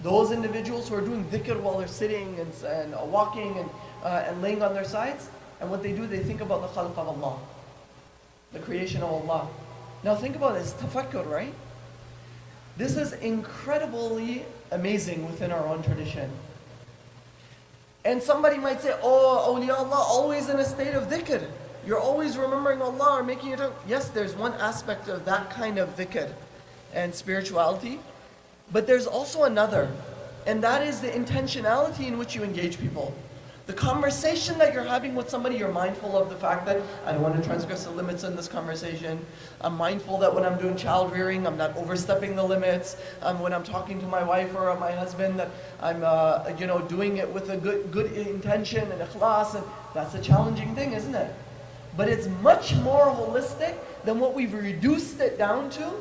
Those individuals who are doing dhikr while they're sitting and walking and laying on their sides, and what they do, they think about the khalq of Allah, the creation of Allah. Now think about this, tafakkur, right? This is incredibly amazing within our own tradition. And somebody might say, oh, awliya Allah, always in a state of dhikr. You're always remembering Allah or making it. Yes, there's one aspect of that kind of dhikr and spirituality. But there's also another. And that is the intentionality in which you engage people. The conversation that you're having with somebody, you're mindful of the fact that I don't want to transgress the limits in this conversation. I'm mindful that when I'm doing child rearing, I'm not overstepping the limits. When I'm talking to my wife or my husband, that I'm doing it with a good intention and ikhlas, and that's a challenging thing, isn't it? But it's much more holistic than what we've reduced it down to,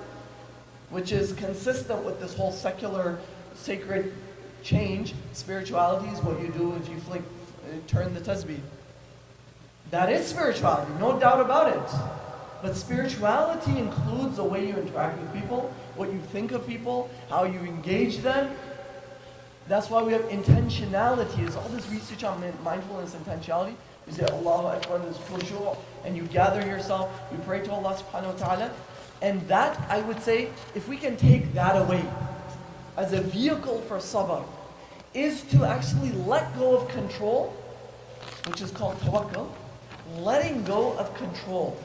which is consistent with this whole secular, sacred change. Spirituality is what you do if you turn the tasbih. That is spirituality, no doubt about it. But spirituality includes the way you interact with people, what you think of people, how you engage them. That's why we have intentionality. There's all this research on mindfulness and intentionality. You say Allahu Akbar, there's khushu', and you gather yourself, you pray to Allah subhanahu wa ta'ala. And that, I would say, if we can take that away as a vehicle for sabr, is to actually let go of control, which is called tawakkul, letting go of control.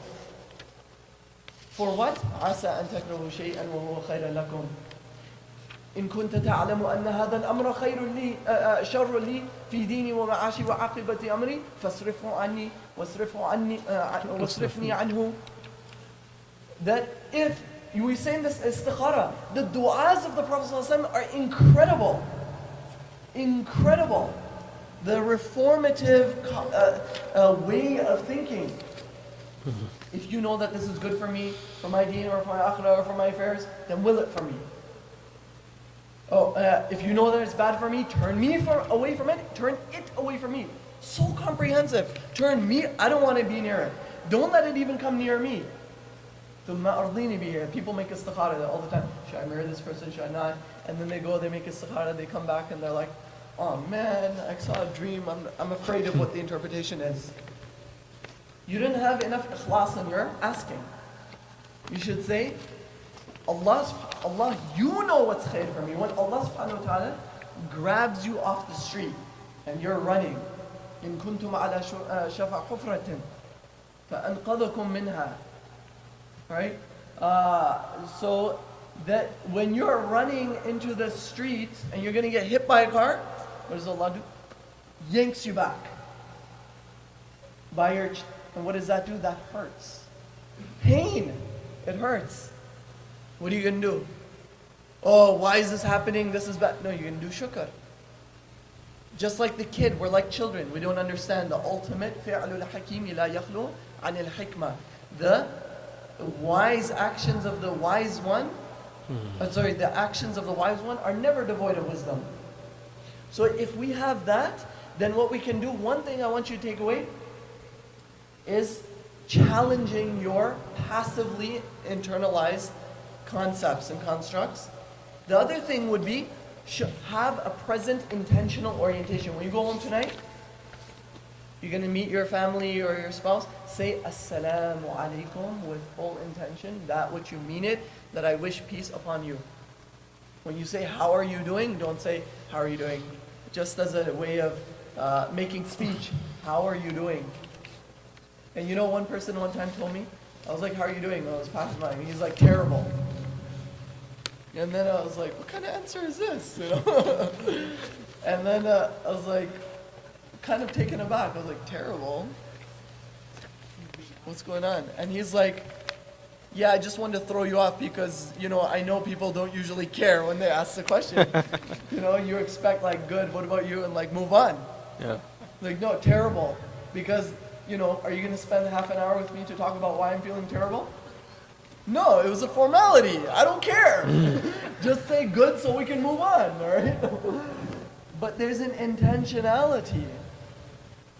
For what? عسى أن تكرهوا شيئا وهو خير لكم. إن كنت تعلم أن هذا الأمر خير لي شر لي في ديني ومعاشي وعاقبة أمري فاصرفه عني واصرفني عنه. That if we say in this istikhara, the du'as of the Prophet ﷺ are incredible. Incredible. The reformative way of thinking. If you know that this is good for me, for my deen or for my akhirah or for my affairs, then will it for me. If you know that it's bad for me, turn me away from it, turn it away from me. So comprehensive. Turn me, I don't want to be near it. Don't let it even come near me. People make istikhara all the time. Should I marry this person? Should I not? And then they go, they make istikhara, they come back and they're like, oh man, I saw a dream. I'm afraid of what the interpretation is. You didn't have enough ikhlas in your asking. You should say, Allah, you know what's khair for me. When Allah subhanahu wa ta'ala grabs you off the street and you're running, إن كنتم على شفا حفرة فأنقذكم منها. Right? So that when you're running into the street and you're going to get hit by a car, what does Allah do? Yanks you back. And what does that do? That hurts. Pain. It hurts. What are you going to do? Oh, why is this happening? This is bad. No, you're going to do shukr. Just like the kid, we're like children. We don't understand the ultimate فِعْلُ الْحَكِيمِ لَا يَخْلُو عَنِ الْحِكْمَةِ. The wise actions of the wise one, the actions of the wise one are never devoid of wisdom. So if we have that, then what we can do, one thing I want you to take away is challenging your passively internalized concepts and constructs. The other thing would be have a present intentional orientation. When you go home tonight, you're going to meet your family or your spouse, say Assalamu alaikum with full intention, that which you mean it, that I wish peace upon you. When you say how are you doing, don't say how are you doing, just as a way of making speech. How are you doing? And you know, one person one time told me, I was like, how are you doing? I was passing by, and he's like, terrible. And then I was like, what kind of answer is this? You know? And then I was like, kind of taken aback. I was like, terrible? What's going on? And he's like, yeah, I just wanted to throw you off because, you know, I know people don't usually care when they ask the question. You know, you expect like, good, what about you? And like, move on. Yeah. Like, no, terrible. Because, you know, are you going to spend half an hour with me to talk about why I'm feeling terrible? No, it was a formality. I don't care. Just say good so we can move on, all right? But there's an intentionality.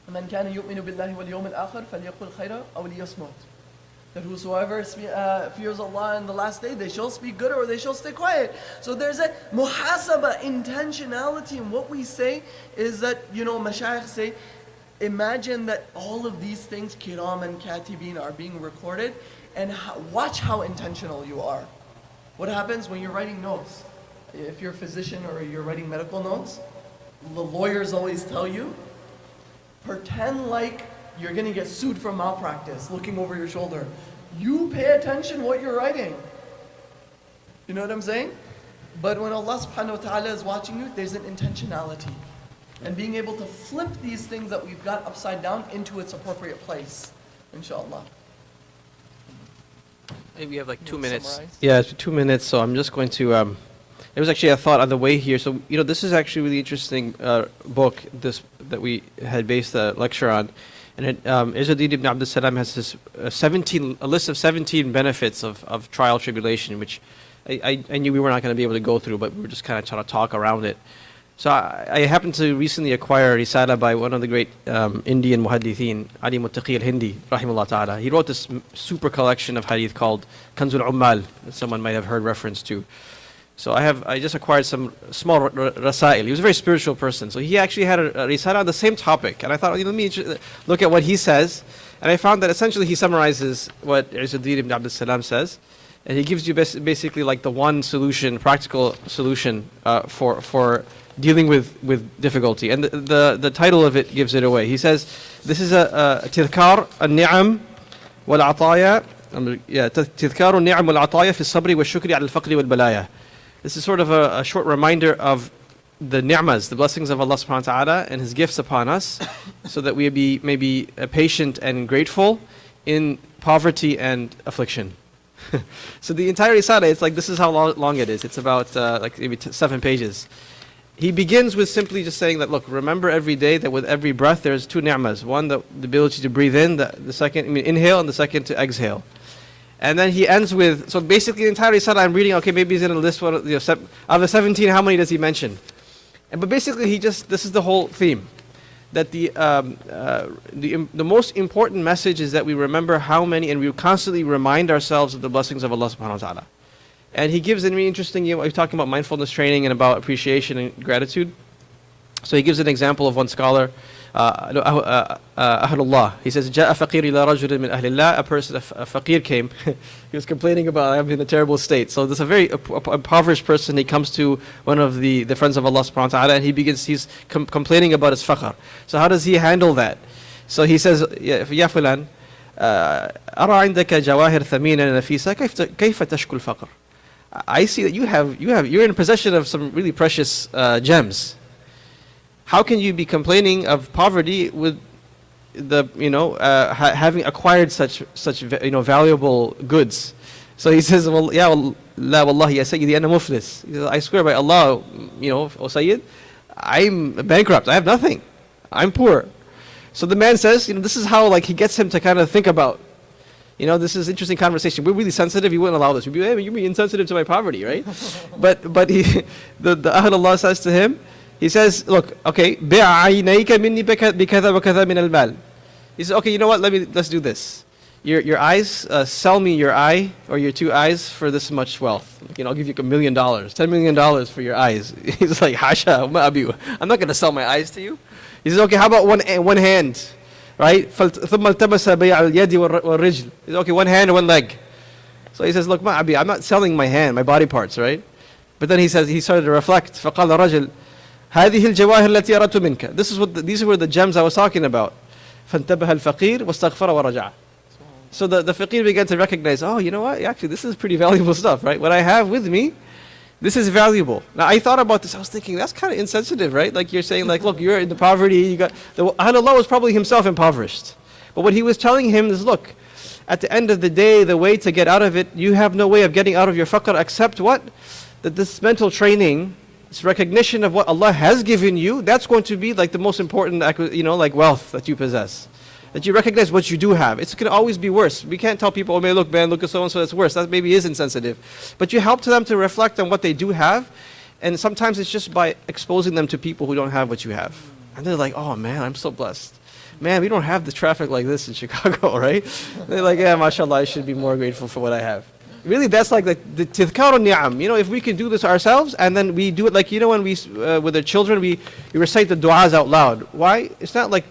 مَنْ كَانَ يُؤْمِنُ بِاللَّهِ وَالْيَوْمِ الْآخِرِ فَلْيَقُلْ خَيْرًا أَوْ لِيَصْمُتْ. That whosoever fears Allah in the last day, they shall speak good or they shall stay quiet. So there's a muhasaba, intentionality in what we say is that, you know, mashayikh say, imagine that all of these things, kiram and katibin, are being recorded, and watch how intentional you are. What happens when you're writing notes? If you're a physician or you're writing medical notes, the lawyers always tell you, pretend like you're going to get sued for malpractice, looking over your shoulder. You pay attention what you're writing. You know what I'm saying? But when Allah subhanahu wa ta'ala is watching you, there's an intentionality. And being able to flip these things that we've got upside down into its appropriate place. Inshallah. Maybe we have like 2 You minutes. summarize? Yeah, it's 2 minutes, so I'm just going to. There was actually a thought on the way here. So, you know, this is actually a really interesting book that we had based the lecture on. And Izzuddin ibn Abdul Salam has this a list of 17 benefits of trial tribulation, which I knew we were not going to be able to go through, but we were just kind of trying to talk around it. So I happened to recently acquire a risala by one of the great Indian muhaddithin, Ali Muttaqi al-Hindi, rahimahullah ta'ala. He wrote this super collection of hadith called Kanzul Ummal, that someone might have heard reference to. So I just acquired some small rasail. He was a very spiritual person. So he actually had a risala on the same topic. And I thought, let me look at what he says. And I found that essentially he summarizes what Izzuddin ibn Abdul Salam says. And he gives you basically like the one solution, practical solution for dealing with difficulty. And the title of it gives it away. He says, this is a tadhkar al-ni'am wal-ataya. تذكار النعم والعطايا في الصبر والشكر على الفقر والبلايا. This is sort of a short reminder of the ni'mas, the blessings of Allah subhanahu wa ta'ala and His gifts upon us, so that we may be patient and grateful in poverty and affliction. So the entire risala, it's like, this is how long it is. It's about like maybe 7 pages. He begins with simply just saying that, look, remember every day that with every breath there's 2 ni'mas. One, the ability to breathe in, the second, inhale, and the second to exhale. And then he ends with, so basically the entire risala I'm reading, okay, maybe he's going to list one, out of the 17, how many does he mention? But basically this is the whole theme. That the most important message is that we remember how many, and we constantly remind ourselves of the blessings of Allah subhanahu wa ta'ala. And he gives an interesting, we're talking about mindfulness training and about appreciation and gratitude. So he gives an example of one scholar, Ahlullah. He says, جاء فقير إلى رجل من أهل الله. A person, a faqir came. He was complaining about, I'm in a terrible state. So there's a very impoverished person. He comes to one of the friends of Allah subhanahu wa ta'ala, and he's complaining about his faqr. So how does he handle that? So he says, يا فلان أرى عندك جواهر ثمينة نفيسة كيف تشكو الفقر. I see that you're in possession of some really precious gems. How can you be complaining of poverty with having acquired such valuable goods? So he says, well, ya Allah, ya Sayyidi, ana muflis. I swear by Allah, O Sayyid, I'm bankrupt. I have nothing. I'm poor. So the man says, this is how like he gets him to kind of think about, this is interesting conversation. We're really sensitive. You wouldn't allow this. You'd be, hey, you're being insensitive to my poverty, right? but the Ahlullah says to him, he says, look, okay, بِعْ عَيْنَيْكَ مِنِّي بِكَذَا وَكَذَا مِنَ الْمَالِ. He says, okay, you know what? Let's do this. Your eyes, sell me your eye or your two eyes for this much wealth. I'll give you $1 million, $10 million for your eyes. He's like, Hasha, ma abiyu. I'm not going to sell my eyes to you. He says, okay, how about one hand, right? ثم التمس بيع اليد والرجل. He says, okay, one hand and one leg. So he says, look, ma abi, I'm not selling my hand, my body parts, right? But then he started to reflect. فقال الرجل هذه الجواهر التي أردت منك. These were the gems I was talking about. فانتبه الفقير واستغفر ورجع. So the faqir began to recognize, oh, you know what? Actually, this is pretty valuable stuff, right? What I have with me, this is valuable. Now, I thought about this. I was thinking, that's kind of insensitive, right? Like you're saying, like, look, you're in the poverty. The Ahlullah was probably himself impoverished. But what he was telling him is, look, at the end of the day, the way to get out of it, you have no way of getting out of your faqr except what? That this mental training, this recognition of what Allah has given you, that's going to be like the most important, like wealth that you possess. That you recognize what you do have. It's going to always be worse. We can't tell people, oh man, look at so-and-so, that's worse. That maybe is insensitive. But you help them to reflect on what they do have. And sometimes it's just by exposing them to people who don't have what you have. And they're like, oh man, I'm so blessed. Man, we don't have the traffic like this in Chicago, right? They're like, yeah, mashallah, I should be more grateful for what I have. Really, that's like the tithkar al-ni'am. If we can do this ourselves, and then we do it like, when we, with our children, we recite the du'as out loud. Why? It's not like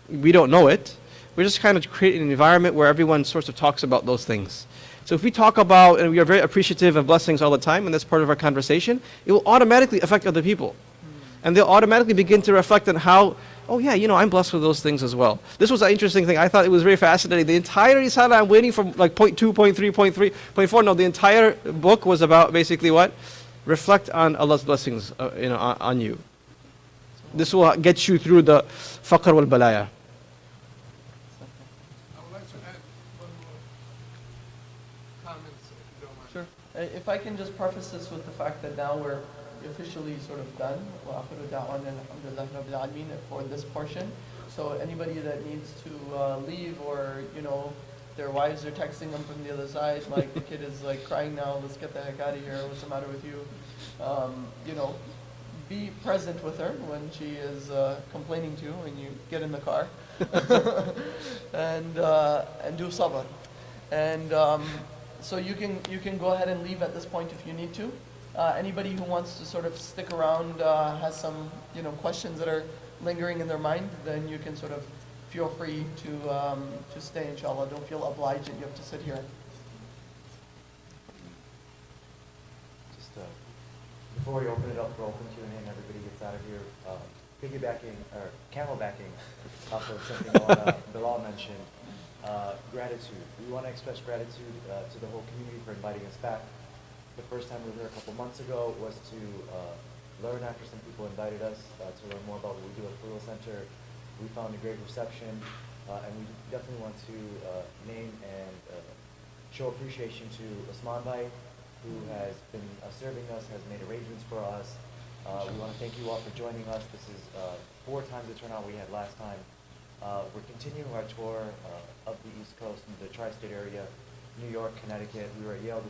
we don't know it. We're just kind of creating an environment where everyone sort of talks about those things. So if we talk about, and we are very appreciative of blessings all the time, and that's part of our conversation, it will automatically affect other people. And they'll automatically begin to reflect on how, oh yeah, I'm blessed with those things as well. This was an interesting thing. I thought it was very fascinating. The entire Risala, I'm waiting for like point 2, point 3, point 3, point 4. No, the entire book was about basically what? Reflect on Allah's blessings on you. This will get you through the faqr wal balaya. I would like to add one more comment, if you don't mind. Sure. If I can just preface this with the fact that now we're officially sort of done. وآخر دعوانا الحمد لله رب العالمين for this portion. So anybody that needs to leave, or their wives are texting them from the other side, like the kid is like crying now, let's get the heck out of here, what's the matter with you? Be present with her when she is complaining to you when you get in the car, and do sabr. And so you can go ahead and leave at this point if you need to. Anybody who wants to sort of stick around, has some questions that are lingering in their mind, then you can sort of feel free to stay, inshallah. Don't feel obliged that you have to sit here. Just before we open it up for open Q&A and everybody gets out of here, piggybacking or camelbacking off of something Bilal mentioned, gratitude. We want to express gratitude to the whole community for inviting us back. The first time we were here a couple months ago was to learn after some people invited us to learn more about what we do at Khalil Center. We found a great reception, and we definitely want to name and show appreciation to Osman Bhai, who has been serving us, has made arrangements for us. We want to thank you all for joining us. This is 4 times the turnout we had last time. We're continuing our tour of the East Coast, in the tri-state area, New York, Connecticut. We were at Yale